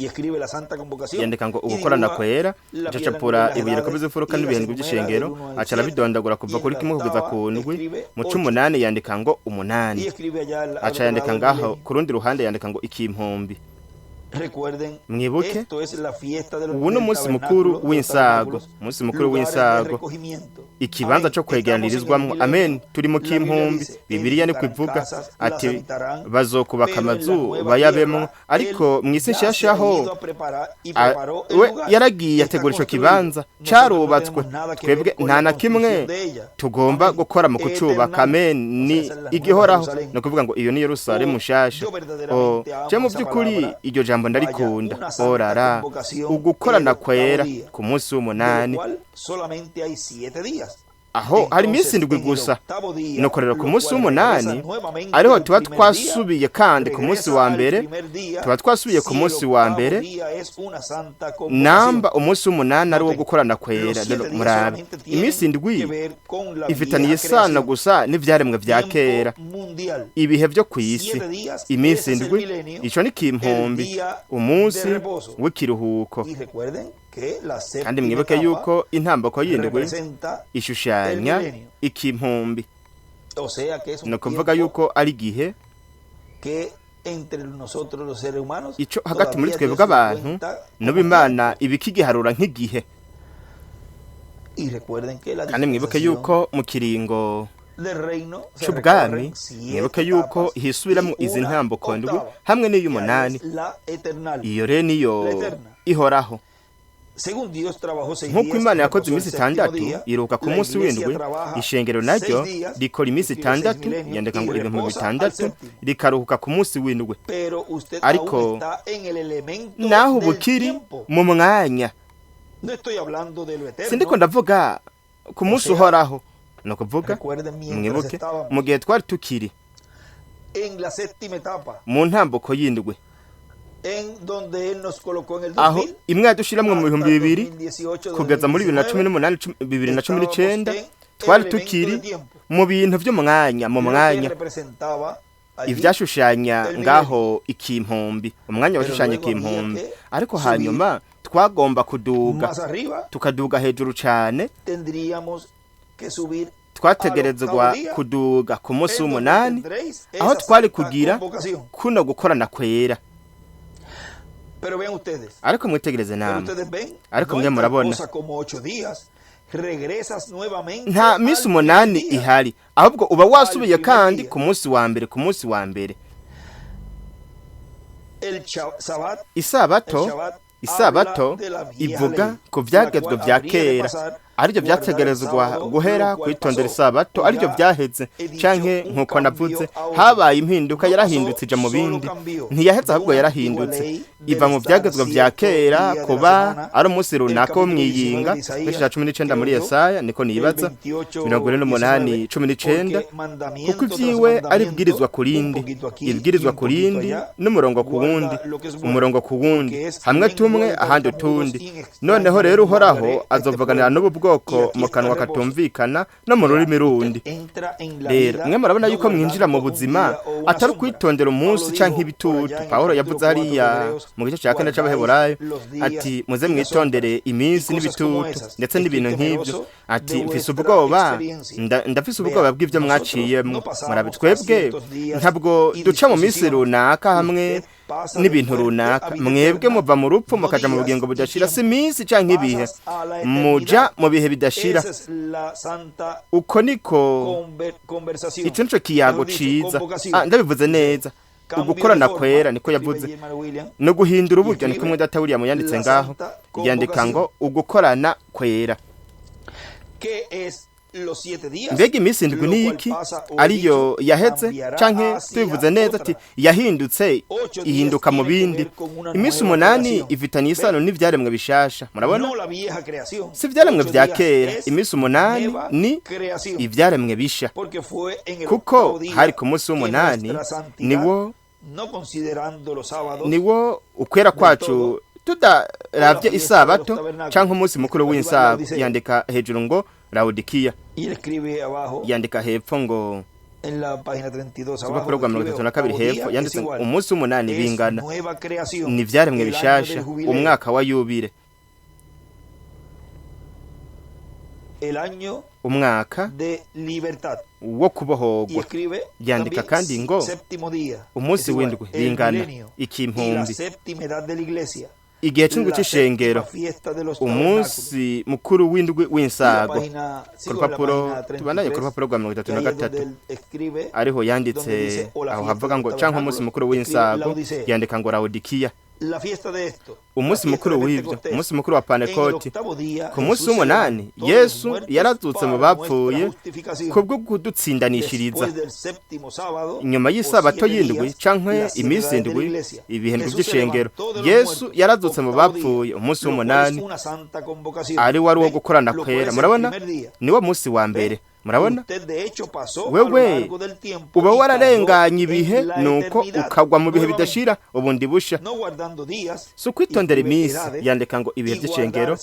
yandika ngo ugukorana kwera acapura ibuye rikoze imfuruka n'ibihembwe by'ishengero acara bidondagura kuva kuri kimwe kugeza ku ndwi mu 8 yandika ngo umunani aca yandika ngaho ku rundi ruhande yandika ngo ikimpombi mwibuke ubu ni umunsi mukuru w'insago umunsi mukuru w'insago ikibanza cyo kwegeranirizwamwo amen turi mu kimpumbi bibiliya ni kwivuga ati bazokubaka amazu bayabemwo ariko mwisi nshashaho we yaragiye ategura ico kibanza carubatswe twebwe nta na kimwe tugomba gukora mu kucubaka amen ni igihoraho no kuvuga ngo iyo ni Yerusalemu nshasha je mu byukuri iryo jambo ndarikunda orara ugukorana kwera ku munsi w'umunani aho hari iminsi ndwi gusa nukorera ku munsi w'umunani ariho tuba twasubiye kandi ku munsi wa mbere tuba twasubiye ku munsi wa mbere namba umunsi w'umunani ari wo gukorana kwera murabe iminsi ndwi ifitaniye isano gusa n'ivyaremwe vya kera ibihe vyo kw'isi iminsi ndwi ico ni kimpombi umunsi w'ikiruhuko kandi mwibuke yuko intambako y'indwi ishushanya ikimpumbi no kuvuga yuko ari gihe ico hagati muri twebwe abantu no Imana ibikigiharura nk'igihe kandi mwibuke yuko mu kiringo c'ubwami mwibuke yuko hisubiramo izi ntambako ndwi hamwe n'iy'umunani iyo rero niyo ihoraho nk'uko Imana yakoze iminsi 6 iruka ku munsi w'indwi ishengero naryo rikora iminsi 6 yandika ngo ibintu 6 rikaruhuka ku munsi w'indwi ariko naho bukiri mu mwanya sindiko ndavuga ku munsi uhoraho no kuvuga mwibuke mu gihe twari tukiri mu ntambuko y'indwi aho imwe yadushiramwe mu 2000 kugeza muri 2018 2019 twari tukiri mu bintu byo mu mwanya ivyashushanya ngaho ikimpombi umwanya washushanya ikimpombi ariko hanyuma twagomba kuduga tukaduga hejuru cyane twategerezwa kuduga ku munsi w'umunani aho twari kugira kuno gukorana kwera ariko mwitegereze namwe ariko mwe murabona nta minsi 8 ihari ahubwo uba wasubiye kandi ku munsi wa mbere isabato ivuga ku vyagezwe vya kera arivyo vyategerezwa guhera kwitondera isabato arivyo vyaheze canke nkuko navuze habaye impinduka yarahindutse ija mu bindi ntiyaheze ahubwo yarahindutse iva mu vyagezwe vya kera kuba ari umunsi runaka wo mwiyinga 19 muri Yesaya niko nibaza 48:19 kuko ivyiwe ari bwirizwa kurindi n'umurongo ku wundi hamwe tumwe ahandi utundi noneho rero uhoraho azovuganira n'ubu bwoko mu kanwa katumvikana no mu rurimi rundi. Rero mwe murabona yuko mwinjira mu buzima atari kwitondera umunsi canke ibitutu. Pawulo yavuze hariya mu gice cya 4 c'Abaheburayo ati muze mwitondere iminsi n'ibitutu ndetse n'ibintu nk'ibyo. Ati mfise ubwoba, ndafise ubwoba bw'ivyo mwaciyemwo. Murabe twebwe ntabwo duca mu minsi runaka hamwe n'ibintu runaka. Mwebwe muva mu rupfu mukaja mu bugingo budashira, si minsi canke ibihe, muja mu bihe bidashira. Uko niko ico nico kiyago ciza. Ndabivuze neza. Ugukorana kwera niko yavuze, no guhindura uburyo niko Data William yanditse ngaho, yandika ngo ugukorana kwera. Mbega iminsi indwi ni iki ariyo yaheze, canke tubivuze neza ati yahindutse ihinduka mu bindi. Iminsi 8 ifitanye isano n'ivyaremwe bishasha. Murabona, si ivyaremwe vya kera. Iminsi 8 ni ivyaremwe bisha, kuko hari ku munsi w'8 niwo ukwera kwacu tudaravye isabato canke umunsi mukuru w'insago. Yandika hejuru ngo Laodikia, yandika hepfo ngo Rupapuro 32 hepfo yanditse umunsi w'8 bingana ni vyaremwe bishasha, umwaka wa yubile, umwaka wo kubohogwa. Yandika kandi ngo umunsi w'indwi bingana ikimpumbi, igihe c'indwi c'ishengero, umunsi mukuru w'indwi w'insago. Ku rupapuro tubandanye ku rupapuro 33 ariho yanditse aho havuga ngo canke umunsi mukuru w'insago, yandika ngo Laodikia. Umunsi mukuru w'ivyo, umunsi mukuru wa Pentekoti, ku munsi w'8 Yesu yarazutse mu bapfuye kubwo kudutsindanishiriza. Nyuma y'isabato y'indwi canke iminsi indwi, ibihembwe by'ishengero, Yesu yarazutse mu bapfuye. Umunsi w'8 ari wari wo gukorana kwera. Murabona, niwo munsi wa mbere. Murabona, wewe uba wararenganye ibihe, nuko ukagwa mu bihe bidashira ubundi busha. So kwitondera iminsi, yandika ngo ibihe by'ishengero,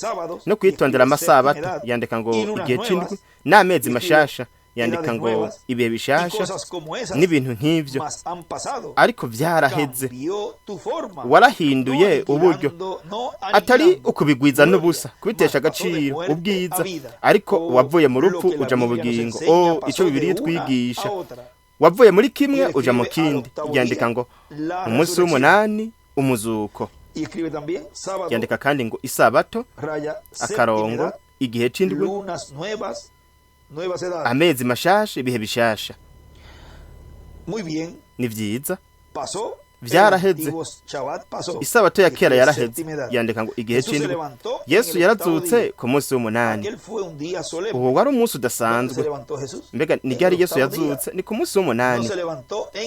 no kwitondera amasabato, yandika ngo igihe c'indwi n'amezi mashasha, yandika ngo ibihe bishasha n'ibintu nk'ivyo. Ariko vyaraheze, warahinduye uburyo, atari ukubigwiza n'ubusa, kubitesha agaciro ubwiza, ariko wavuye mu rupfu uja mu bugingo. Ico Bibiliya twigisha, wavuye muri kimwe uja mu kindi. Yandika ngo umunsi w'8 umuzuko. Yandika kandi ngo isabato, akarongo, igihe c'indwi, amezi mashasha, ibihe bishasha. Ni vyiza, vyaraheze. Isabato ya kera yaraheze. Yandika ngo igihe c'indwi. Yesu yarazutse ku munsi w'8. Uwo wari umunsi udasanzwe. Mbega ni ryari Yesu yazutse? Ni ku munsi w'8.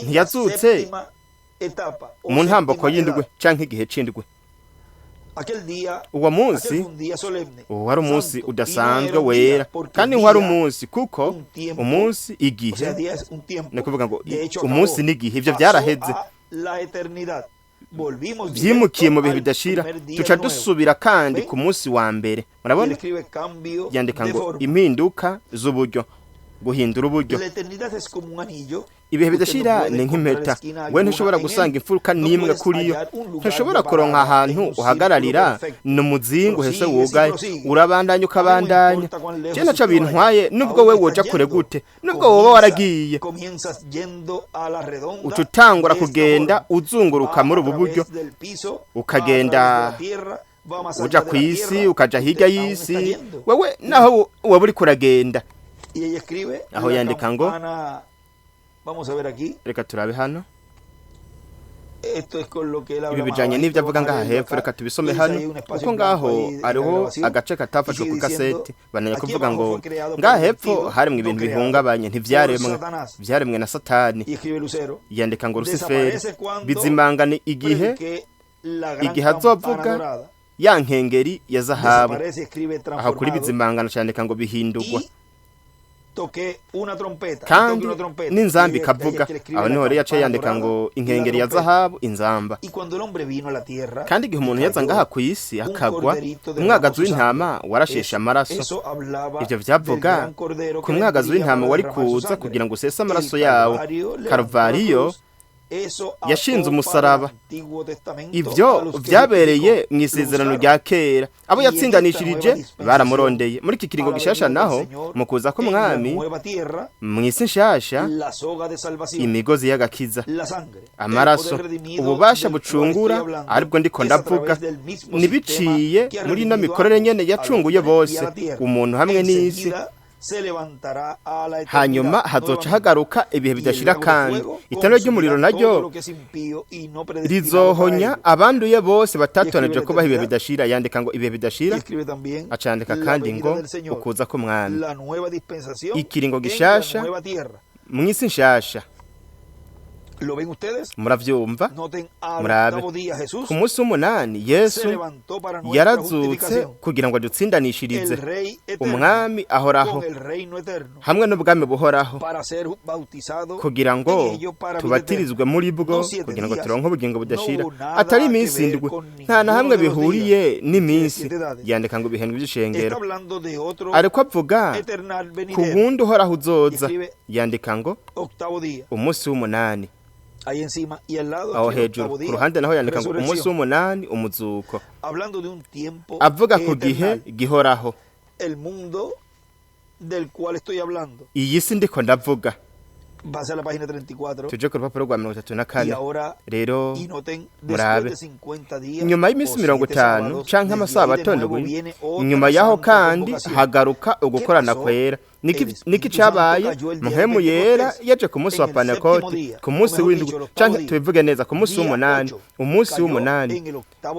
Ntiyazutse mu ntambako y'indwi canke igihe c'indwi. Uwo munsi wari umunsi udasanzwe wera, kandi wari umunsi kuko umunsi igihe, ni kuvuga ngo umunsi n'igihe, ivyo vyaraheze, vyimukiye mu bihe bidashira. Tuca dusubira kandi ku munsi wa mbere. Murabona, yandika ngo impinduka z'uburyo, guhindura uburyo. Ibihe bidashira ni nk'impeta. We ntushobora gusanga imfuruka n'imwe kuri yo. Ntushobora kuronka ahantu uhagararira n'umuzingo hese wugaye, urabandanya ukabandanya. Je naca bintwaye nubwo we woja kure gute, nubwo woba waragiye, ututangura kugenda uzunguruka muri ubu buryo, ukagenda uja ku isi, ukaja hirya y'isi. Wewe naho waba uri kuragenda. Aho yandika ngo, reka turabe hano, ibi bijanye n'ivyo avuga ngaha hepfo. Reka tubisome hano, kuko ngaho ariho agace katafashwe ku kaseti. Bananya kuvuga ngo ngaha hepfo harimwe ibintu bihungabanye, ntivyaremwe, vyaremwe na Satani. Yandika ngo Rusiferi bizimangane igihe azovuga ya nkengeri ya zahabu. Aho kuri bizimangana cyandika ngo bihindurwa. kandi n'inzamba ikavuga. aho niho rero yaciye yandika ngo inkengeri ya zahabu inzamba. kandi igihe umuntu yaza ngaha ku isi akagwa, umwagazi w'intama warasheshe amaraso. ivyo vyavuga ku mwagazi w'intama wari kuza kugira ngo usese amaraso yawo. Karuvariyo yashinze umusaraba. Ivyo vyabereye mu isezerano rya kera. Abo yatsindanishirije baramurondeye. Muri iki kiringo gishasha naho mu kuza k'umwami mu isi nshasha, imigozi y'agakiza, amaraso, ububasha bucungura, aribwo ndiko ndavuga, nibiciye muri ino mikorere nyene yacunguye bose, umuntu hamwe n'isi. hanyuma hazoca hagaruka ibihe bidashira, kandi itara ry'umuriro naryo rizohonya abanduye bose batatoneje ko baha ibihe bidashira. Yandika ngo ibihe bidashira, acandika kandi ngo ukuza k'umwami, ikiringo gishasha mu isi nshasha. muravyumva? murabe, ku munsi w'umunani Yesu yarazutse kugira ngo adutsindanishirize. umwami ahoraho hamwe n'ubwami buhoraho, kugira ngo tubatirizwe muri bwo, kugira ngo turonke ubugingo budashira. atari iminsi indwi, nta na hamwe bihuriye n'iminsi. yandika ngo ibihendwe by'ishengero, ariko avuga ku wundi uhoraho uzoza. yandika ngo umunsi w'umunani. aho hejuru ku ruhande naho yandika ngo umunsi w'umunani, umuzuko. avuga ku gihe gihoraho. iyi si ndiko ndavuga. tuje ku rupapuro rwa 34. rero murabe, nyuma y'iminsi 50 canke amasabato ndwi, nyuma yaho kandi hagaruka ugukorana kwera. niki cabaye? Mpwemu yera yaje ku munsi wa Pentekote, ku munsi w'indwi, canke tubivuge neza ku munsi w'umunani. umunsi w'umunani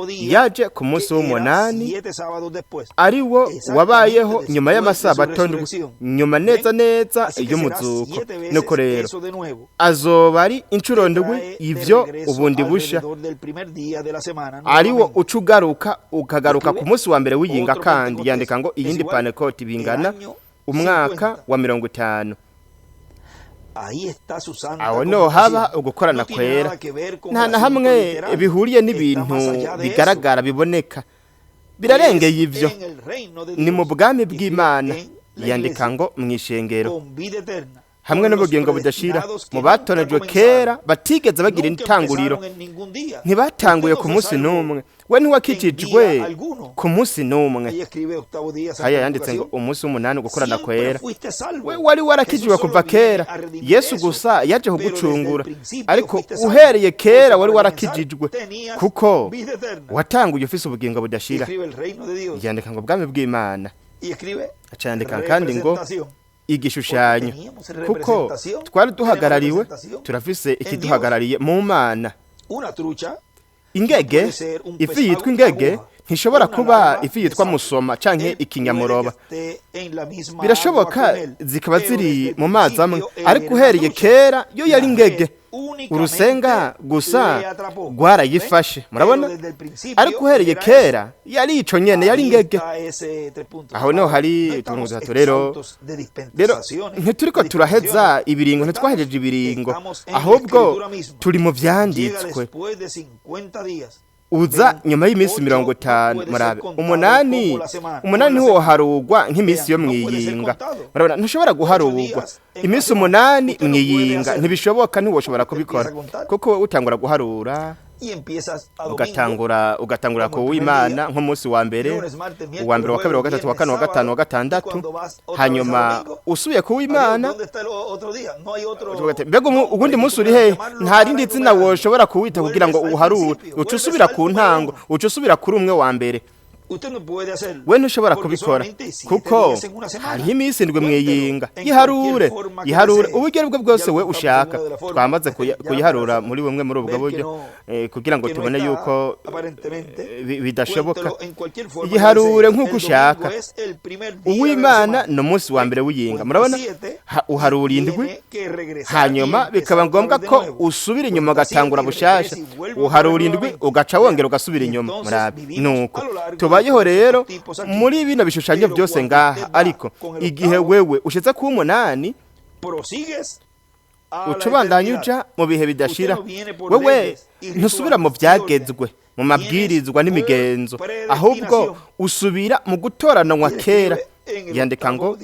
yaje ku munsi w'umunani, ari wo wabayeho nyuma y'amasabato ndwi, nyuma neza neza y'umuzuko. nuko rero azoba ari incuro ndwi ivyo ubundi busha, ari wo ucugaruka ukagaruka ku munsi wa mbere w'iyinga. kandi yandika ngo iyindi Pentekote bingana umwaka wa 50. aho no haba ugukorana kwera. nta na hamwe bihuriye n'ibintu bigaragara biboneka, birarengeye ivyo. ni mu bwami bw'Imana. yandika ngo mw'ishengero hamwe n'ubugingo budashira, mu batonejwe kera batigeze bagira intanguriro. ntibatanguye ku munsi n'umwe. we ntiwakijijwe ku munsi n'umwe. haya yanditse ngo umunsi w'umunani gukorana kwera. we wari warakijijwe kuva kera. Yesu gusa yaje kugucungura, ariko uhereye kera wari warakijijwe, kuko watanguye ufise ubugingo budashira. yandika ngo ubwami bw'Imana. acandika kandi ngo igishushanyo, kuko twari duhagarariwe, turafise ikiduhagarariye mu Mana. ingege, ifi yitwa ingege ntishobora kuba ifi yitwa musoma canke ikinyamuroba. birashoboka zikaba ziri mu mazi amwe, ariko uhereye kera yo yari ingege. urusenga gusa rwarayifashe, murabona? ariko uhereye kera yari ico nyene, yari ingege. aho niho hari utuntu dutatu. rero ntituriko turaheza ibiringo, ntitwahejeje ibiringo, ahubwo turi mu vyanditswe. uza nyuma y'iminsi 50. murabe, umunani niho harugwa nk'iminsi yo mwiyinga. murabona, ntushobora guharugwa iminsi 8 mwiyinga, ntibishoboka. ntiwoshobora kubikora, kuko utangura guharura ugatangura ku w'Imana nk'umunsi wa mbere, uwa mbere, wa kabiri, wa gatatu, wa kane, wa gatanu, wa gatandatu. hanyuma usubiye ku w'Imana, mbega ubundi munsi uri hehe? nta rindi zina woshobora kuwita kugira ngo uharure. uca usubira ku ntango, uca usubira kuri umwe wa mbere. we ntushobora kubikora, kuko hariho iminsi indwi mwiyinga. yiharure uburyo aribwo bwose we ushaka. twamaze kuyiharura muri bumwe muri ubwo buryo, kugira ngo tubone yuko bidashoboka. yiharure nk'uko ushaka. uw'Imana ni umunsi wa mbere w'iyinga. murabona, uharura indwi hanyuma bikaba ngombwa ko usubira inyuma ugatangura bushasha uharura indwi ugaca wongera ugasubira inyuma murabe nuko tubayeho rero muri bino bishushanyo byose ngaha ariko igihe wewe ushitse ku 8 ucubandanya uja mu bihe bidashira wewe ntusubira mu byagezwe mu mabwirizwa n'imigenzo ahubwo usubira mu gutoranwa kera yandika ngo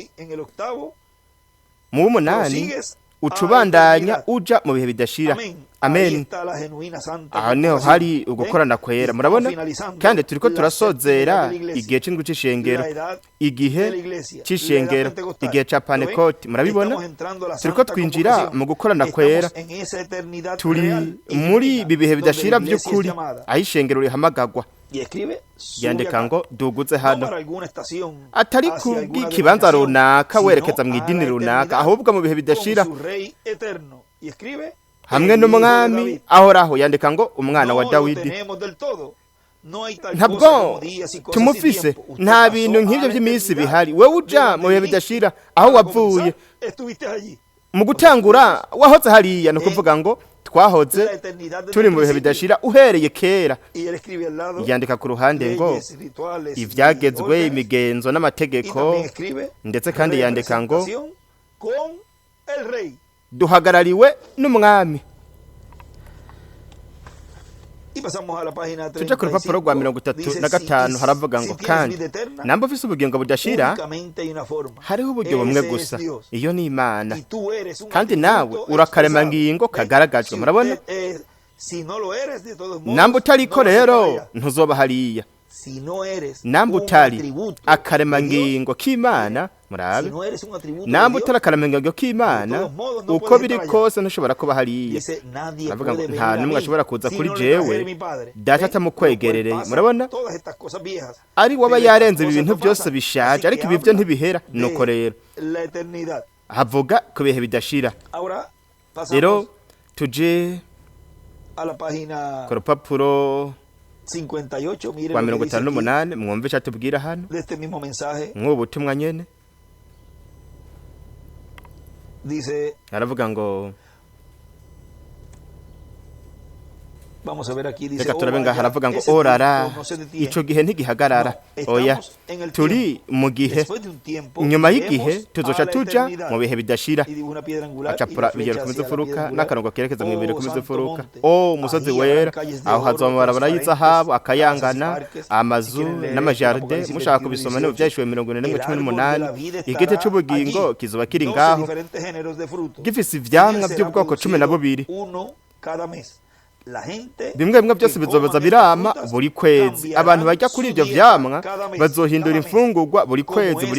mu 8 ucubandanya uja mu bihe bidashira amen aha niho hari ugukorana kwera murabona kandi turiko turasozera igihe c'indwi c'ishengero igihe c'ishengero igihe ca Pentecote murabibona turiko twinjira mu gukorana kwera turi muri bibihe bidashira by'ukuri aho ishengero rihamagagwa yandika ngo duguze hano atari kubw'ikibanza runaka werekeza mu idini runaka ahubwo mu bihe bidashira hamwe n'umwami ahoraho yandika ngo umwana wa Dawidi ntabwo tumufise nta bintu nk'ibyo by'iminsi bihari wewe uja mu bihe bidashira aho wavuye mu gutangura wahoze hariya no kuvuga ngo twahoze turi mu bihe bidashira uhereye kera yandika ku ruhande ngo ivyagezwe imigenzo n'amategeko ndetse kandi yandika ngo duhagarariwe n'umwami tujya ku rupapuro rwa 35 haravuga ngo kandi namba ufise ubugingo budashira hariho uburyo bumwe gusa iyo ni Imana kandi nawe urakaremangingo kagaragajwe murabona namba utariko rero ntuzoba hariya namba utari akaremangingo k'Imana murabe namba utari akaremangingo k'Imana uko biri kose ntushobora kuba hariya bavuga ngo nta numwe ashobora kuza kuri jewe data atamukwegerereye murabona ari waba yarenze ibi bintu byose bishaje ariko ibi byo ntibihera nuko rero havuga ku bihe bidashira rero tuje ku rupapuro 58 kwa 58 mwumve cyatubwira hano mw'ubutumwa nyene aravuga ngo vamos a ver aquí dice reka turabe ngaha haravuga ngo orara ico gihe ntigihagarara oya turi mu gihe nyuma y'igihe tuzoca tuja mu bihe bidashira acapura bigera ku mizufuruka n'akarongo kerekeza mu bibiri ku mizufuruka umusozi wera aho hazomara barayizahabu akayangana amazu n'amajarde mushaka kubisoma no byashiwe 41:18 igiti c'ubugingo kizoba kiri ngaho gifise ivyamwa by'ubwoko 12 bimwe byose bizobaza birama buri kwezi abantu bajya kuri ibyo vyamwa bazohindura imfungurwa buri kwezi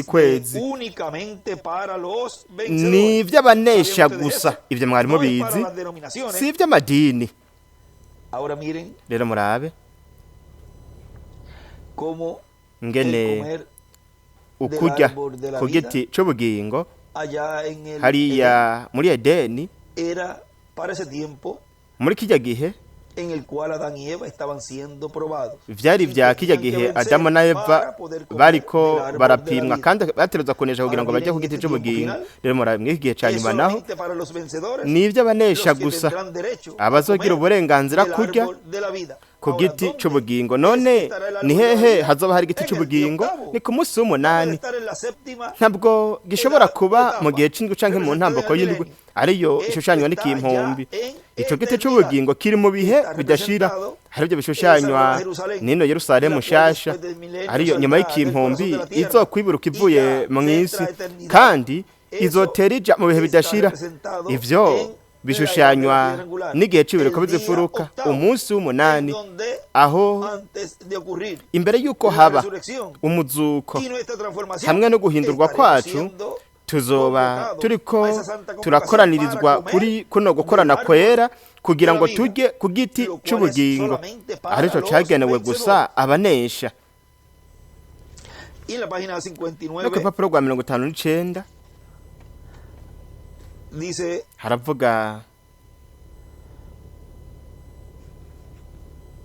ni ivy'abanesha gusa ivyo mwari mubizi si ivy'amadini rero murabe ngene ukurya ku giti c'ubugingo hariya muri Edeni muri kijya gihe vyari vya kijya gihe Adamu na Eva bariko barapimwa kandi bateruza kunesha kugira ngo bajye ku giti c'ubugingo rero muri iki gihe cyanyuma naho nivyo abanesha gusa abazogira uburenganzira kurya ku giti c'ubugingo none ni hehe hazoba hari igiti c'ubugingo ni ku munsi w'8 ntabwo gishobora kuba mu gihe c'indwi canke mu ntambako y'indwi ariyo ishushanywa n'ikimpumbi ico giti c'ubugingo kiri mu bihe bidashira haribyo bishushanywa nino Yerusalemu shasha ariyo nyuma y'ikimpumbi izokwiburuka ivuye mu isi kandi izoterija mu bihe bidashira ivyo bishushanywa n'igihe cy'ibireko bizifuruka umunsi w'8 aho imbere yuko haba umuzuko hamwe no guhindurwa kwacu tuzoba turiko turakoranirizwa kuri kuno gukorana kwera kugira ngo tujye ku giti c'ubugingo arico cagenewe gusa abanesha no ku papuro rwa 59 haravuga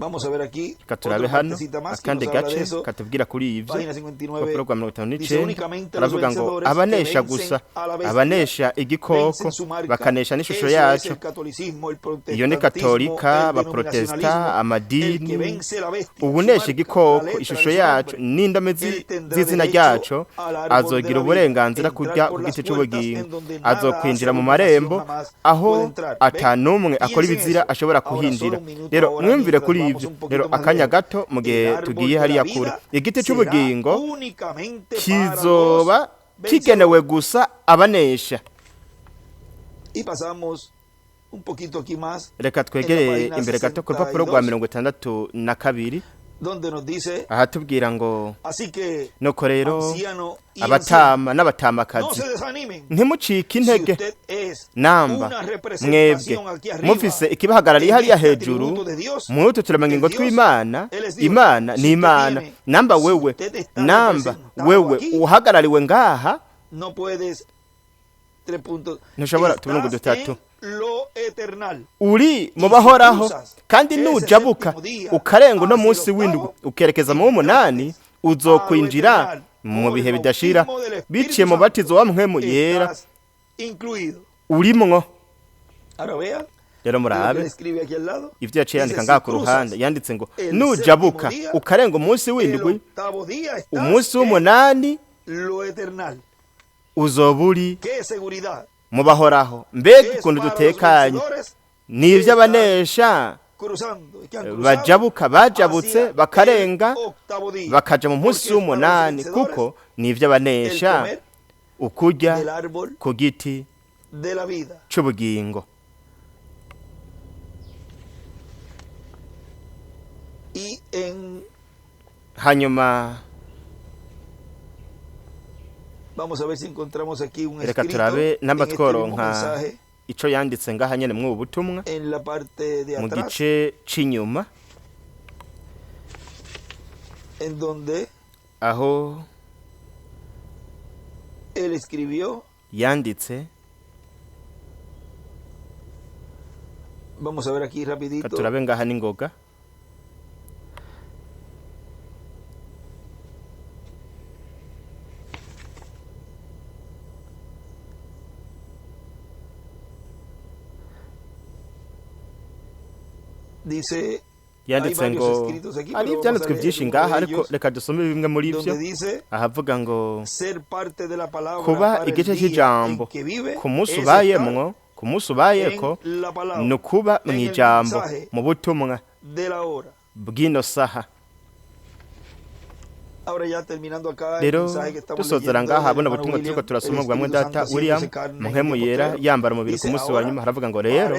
reka turabe hano akandi gace katubwira kuri ibyo urupapuro rwa 59 aravuga ngo abanesha gusa abanesha igikoko bakanesha n'ishusho yacu. Iyo ni katolika, abaprotesta, amadini. Ubunesha igikoko ishusho yacu n'indome z'izina ryacu azogira uburenganzira kurya ku giti cy'ubugingo, azokwinjira mu marembo aho atanumwe akora ibizira ashobora kuhinjira. Rero mwumvire kuri ibyo. Rero akanya gato mu gihe tugiye hariya kure, igiti cy'ubugingo kizoba kigenewe gusa abanesha. Reka twegere imbere gato ku rupapuro rwa 62 aha tubwira ngo nuko rero abatama n'abatamakazi ntimucike intege, namba mwebwe mufise ikibahagarariye hariya hejuru mutu turamangingo tw'Imana. Imana ni Imana. Namba wewe uhagarariwe ngaha ntushobora tubungu dutatu uri mu bahoraho, kandi nujabuka ukarenga uno munsi w'indwi ukerekeza mu w'umunani uzokwinjira mu bihe bidashira biciye mu batizo wa Mpwemu Yera urimwo. Rero murabe ivyo yaciye yandika ngaha ku ruhande, yanditse ngo nujabuka ukarenga umunsi w'indwi umunsi w'umunani uzoburi mu bahoraho. Mbega ukuntu dutekanye! Ni ivy'abanesha bajabutse bakarenga bakaja mu munsi w'umunani, kuko ni ivy'abanesha ukurya ku giti c'ubugingo. Hanyuma reka turabe namba tworonka ico yanditse ngaha nyene mu butumwa mu gice c'inyuma aho yanditse. Turabe ngaha n'ingoga. Yanditse ngo ari ibyanditswe byinshi ngaha, ariko reka dusome bimwe muri ibyo. Ahavuga ngo kuba igice cy'ijambo ku munsi ubayeko ni ukuba mu ijambo mu butumwa bw'ino saha. Rero dusozera ngaha buno butumwa turiko turasoma bwa Data William Mpwemu Yera yambara umubiri ku munsi wa nyuma. Haravuga ngo rero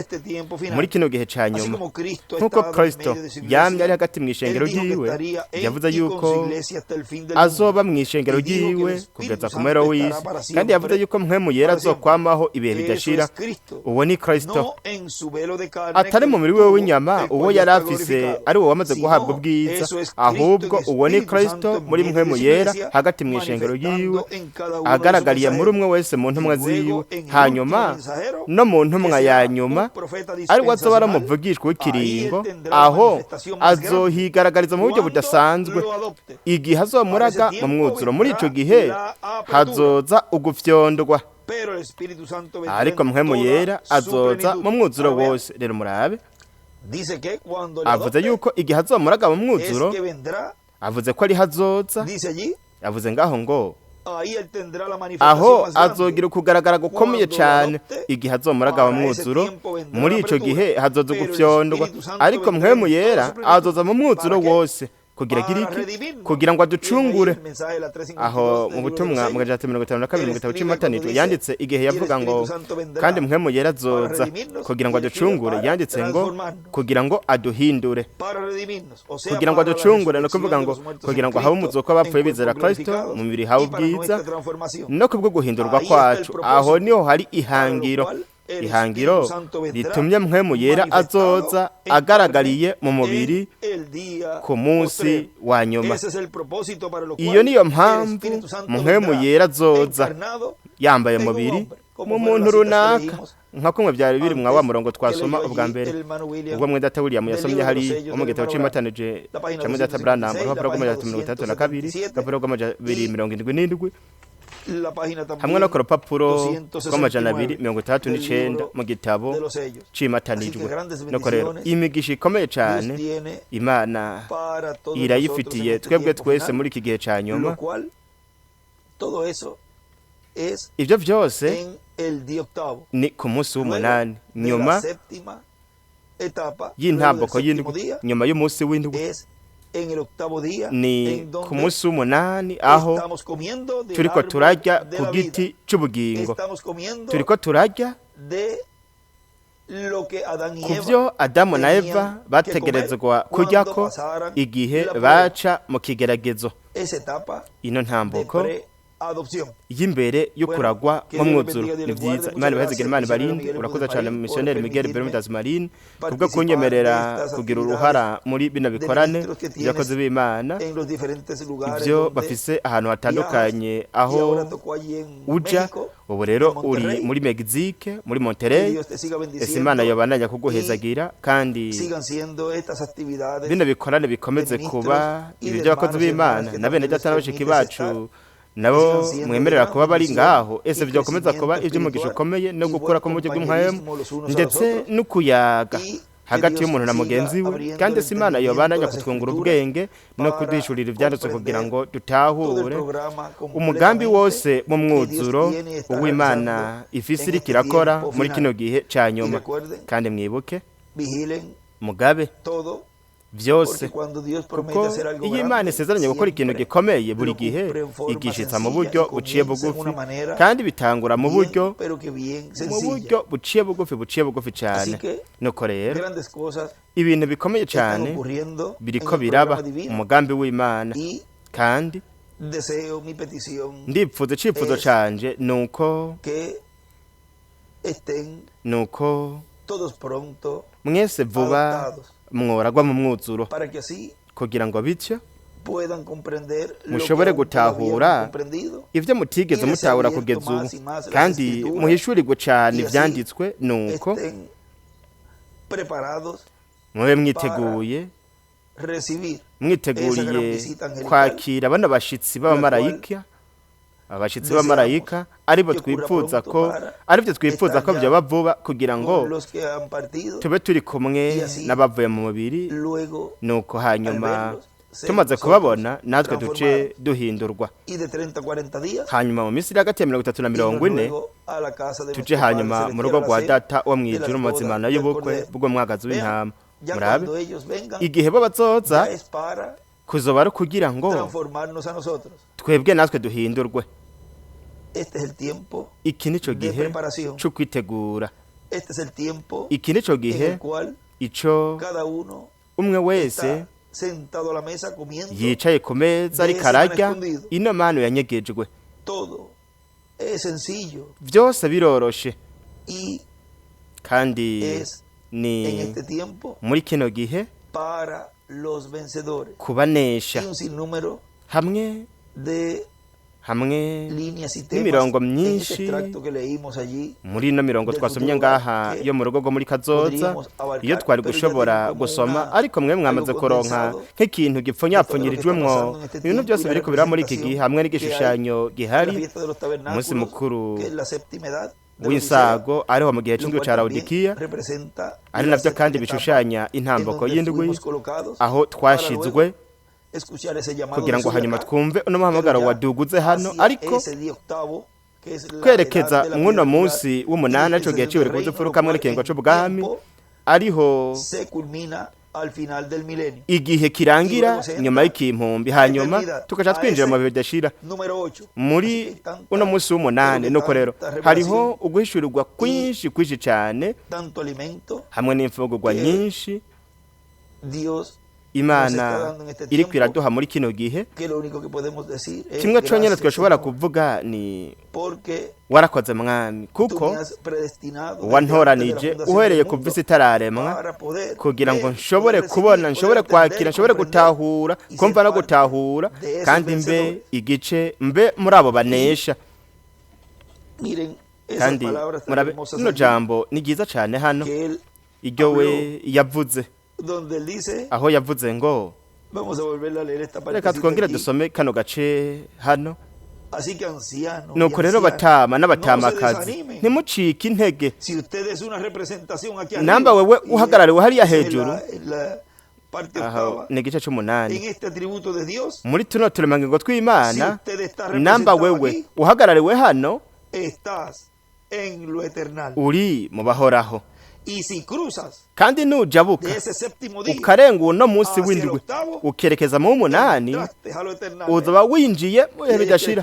muri kino gihe ca nyuma, nk'uko Kristo yamye ari hagati mw'ishengero ryiwe, yavuze yuko azoba mw'ishengero ryiwe kugeza ku mpera w'isi, kandi yavuze yuko Mpwemu Yera azokwamaho ibihe bidashira. Uwo ni Kristo, atari mu mubiri we w'inyama uwo yari afise ari wo wamaze guhabwa ubwiza, ahubwo uwo ni Kristo muri Mpwemu Yera hagati mw'ishengero ryiwe, agaragariye muri umwe wese mu ntumwa ziwe. Hanyuma no mu ntumwa ya nyuma ari wazoba aramuvugishwa w'ikiringo, aho azohigaragariza mu buryo budasanzwe igihe azomuraga mu mwuzuro. Muri ico gihe hazoza ugufyondwa, ariko Mpwemu Yera azoza mu mwuzuro wose. Rero murabe, avuze yuko igihe azomuraga mu mwuzuro, avuze ko ari hazoza, avuze ngaho ngo aho azogira ukugaragara gukomeye cyane igihe azomuraga mu mwuzuro. Muri ico gihe hazoza gufyondwa, ariko Mpwemu Yera azoza mu mwuzuro wose kugira ngo aducungure. Aho mu butumwa mu gace 52 mu gitabo cy'Imataniro yanditse igihe yavuga ngo kandi Mpwemu Yera azoza kugira ngo aducungure, yanditse ngo kugira ngo aduhindure, kugira ngo aducungure. No kuvuga ngo kugira ngo habe umuzuko w'abapfuye bizera Kristo mu mibiri hawe ubwiza no kubwo guhindurwa kwacu. Aho niho hari ihangiro ritumye Mpwemu Yera azoza agaragariye mu mubiri ku munsi wa nyuma. Iyo niyo mpamvu Mpwemu Yera azoza yambaye mubiri mu muntu runaka, nka kumwe byari biri mwa wa murongo twasoma ubwa mbere ubwo mwe data William yasomye hari mu gitabo cy'imatanije cya mu data Branham urupapuro rw'32 urupapuro rw'277 hamwe no ku rupapuro rw'239 mu gitabo cy'imatanijwe no rero imigisha ikomeye cyane Imana irayifitiye twebwe twese muri iki gihe cya nyuma. Ibyo byose ni ku munsi w'umunani nyuma y'intambuko y'indwi, nyuma y'umunsi w'indwi ni ku munsi w'umunani aho turiko turarya ku giti cy'ubugingo, turiko turarya ku byo Adamu na Eva bategerezwa kuryako igihe baca mu kigeragezo. Ino ntambuko y'imbere yo kuragwa mu mwuzuro ni byiza. Imana ibahezegere, Imana ibarinde. Urakoze cyane mu missionnaire Miguel Bermudas Marine kubwo kunyemerera kugira uruhara muri bino bikorane byakoze b'Imana. Ibyo bafise ahantu hatandukanye aho uja, ubu rero uri muri Mexique, muri Monterrey. Ese Imana yobananya kuguhezagira kandi bino bikorane bikomeze kuba ibi by'abakozi b'Imana na bene data n'abashiki bacu nabo mwemerera kuba bari ngaho. Ese byakomeza kuba iby'umugisha ukomeye no gukora ko mu buryo bw'umwemu ndetse no kuyaga hagati y'umuntu na mugenzi we, kandi si Imana yobananya kutwungura ubwenge no kudishurira ibyanditswe kugira ngo dutahure umugambi wose mu mwuzuro uw'Imana ifise iri kirakora muri kino gihe cya nyuma. Kandi mwibuke mugabe byose, kuko iyo Imana isezeranye gukora ikintu gikomeye buri gihe igishitsa mu buryo buciye bugufi, kandi bitangura mu buryo buciye bugufi cyane. Nuko rero ibintu bikomeye cyane biriko biraba umugambi w'Imana, kandi ndipfuza icifuzo canje nuko mwese vuba mworagwa mu mwuzuro kugira ngo bityo mushobore gutahura ibyo mutigeze mutahura kugeza ubu, kandi muhishurirwe cyane ibyanditswe. Nuko mube mwiteguye mwiteguriye kwakira bano bashitsi b'abamarayika, abashitsi b'amarayika aribyo twifuza ko byaba vuba kugira ngo tube turi kumwe n'abavuye mu mubiri. Nuko hanyuma tumaze kubabona natwe duce duhindurwa, hanyuma mu minsi iri hagati ya 30 na 40 tuje hanyuma mu rugo rwa data wo mwijuru mu mazimano y'ubukwe bwo mwagazi w'intama. Murabe igihe bo bazoza kuzoba ari kugira ngo twebwe natwe duhindurwe. Iki nico gihe cyo kwitegura, iki nico gihe ico umwe wese yicaye ku meza ariko ararya ino mano yanyegejwe. Byose biroroshe, kandi ni muri kino gihe kubanesha hamwe n'imirongo myinshi muri ino mirongo twasomye ngaha yo mu rugo rwo muri kazoza iyo twari gushobora gusoma, ariko mwe mwamaze kuronka nk'ikintu gipfunyapfunyirijwemwo ibintu byose biri kubira muri iki gihe, hamwe n'igishushanyo gihari umunsi mukuru w'insago ariho mu gihe cy'indwi ca Laodikiya, ari navyo kandi bishushanya intambuko y'indwi aho twashizwe kugira ngo hanyuma twumve uno muhamagaro waduguze hano, ariko twerekeza mw'uno munsi w'umunani arico gihe ciwe rikuze furuka hamwe n'ikiringo c'ubwami, ariho igihe kirangira nyuma y'ikimpumbi, hanyuma tukaca twinjira mu bihe bidashira muri uno munsi w'umunani. Nuko rero hariho uguhishurirwa kwinshi cyane hamwe n'imfungurwa nyinshi Imana iri kwiraduha muri kino gihe. Kimwe cyonyine twashobora kuvuga ni warakoze Mwami, kuko wantoranije uhereye ku visi itararemwa kugira ngo nshobore kubona, nshobore kwakira, nshobore gutahura, kumva no gutahura, kandi mbe muri abo banesha. kandi murabe rino jambo ni ryiza cyane hano iryo we yavuze aho yavuze ngo reka twongere dusome kano gace hano nuko rero batama n'abatamakazi ntimucike intege namba wewe uhagarariwe hariya hejuru aho ni igice c'umunani muri tuno turemangingo tw'Imana namba wewe uhagarariwe hano uri mu bahoraho kandi nujabuka ukarenga uno munsi w'indwi ukerekeza mu w'umunani uzoba winjiye mu bihe bidashira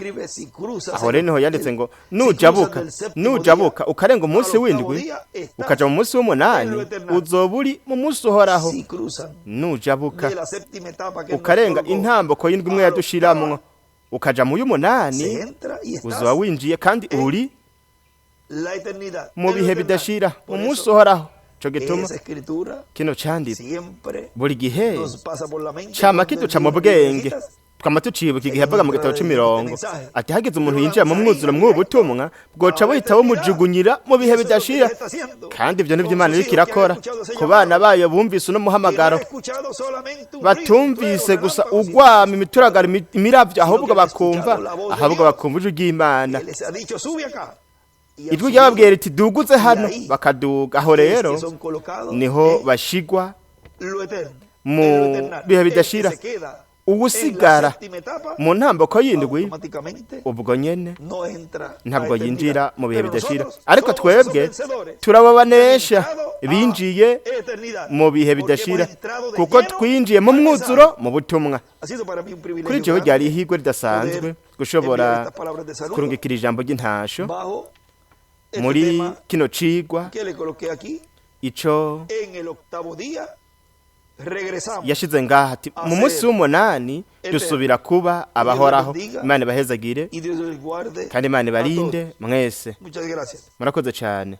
aho rero niho yanditse ngo nujabuka ukarenga umunsi w'indwi ukaja mu munsi w'umunani uzoba uri mu munsi uhoraho nujabuka ukarenga intamboko y'indwi imwe yadushiramwo ukaja mu y'umunani uzoba winjiye kandi uri mu bihe bidashira mu munsi uhoraho cyo gituma kino cyanditse buri gihe cyama kiduca mu bwenge twama tucibuka igihe avuga mu gitabo c'imirongo ati hagize umuntu yinjira mu mwuzuro mw'ubutumwa bwoca buhita bumujugunyira mu bihe bidashira kandi ibyo nibyo Imana iriko irakora ku bana bayo bumvise uno muhamagaro batumvise gusa ugwama imituragara imiravyo ahubwo bakumva ijwi ry'Imana ijwi ryababwira riti duguze hano bakaduga aho rero niho bashigwa mu bihe bidashira ubusigara mu ntamboko y'indwi ubwo nyene ntabwo yinjira mu bihe bidashira ariko twebwe turababanesha binjiye mu bihe bidashira kuko twinjiye mu mwuzuro mu butumwa kuri jewe ryari ihigwe ridasanzwe gushobora kurungikira ijambo ry'intasho muri kino cigwa ico yashize ngaha ati mu munsi w'umunani dusubira kuba abahoraho Imana ibahezagire kandi Imana ibarinde mwese murakoze cyane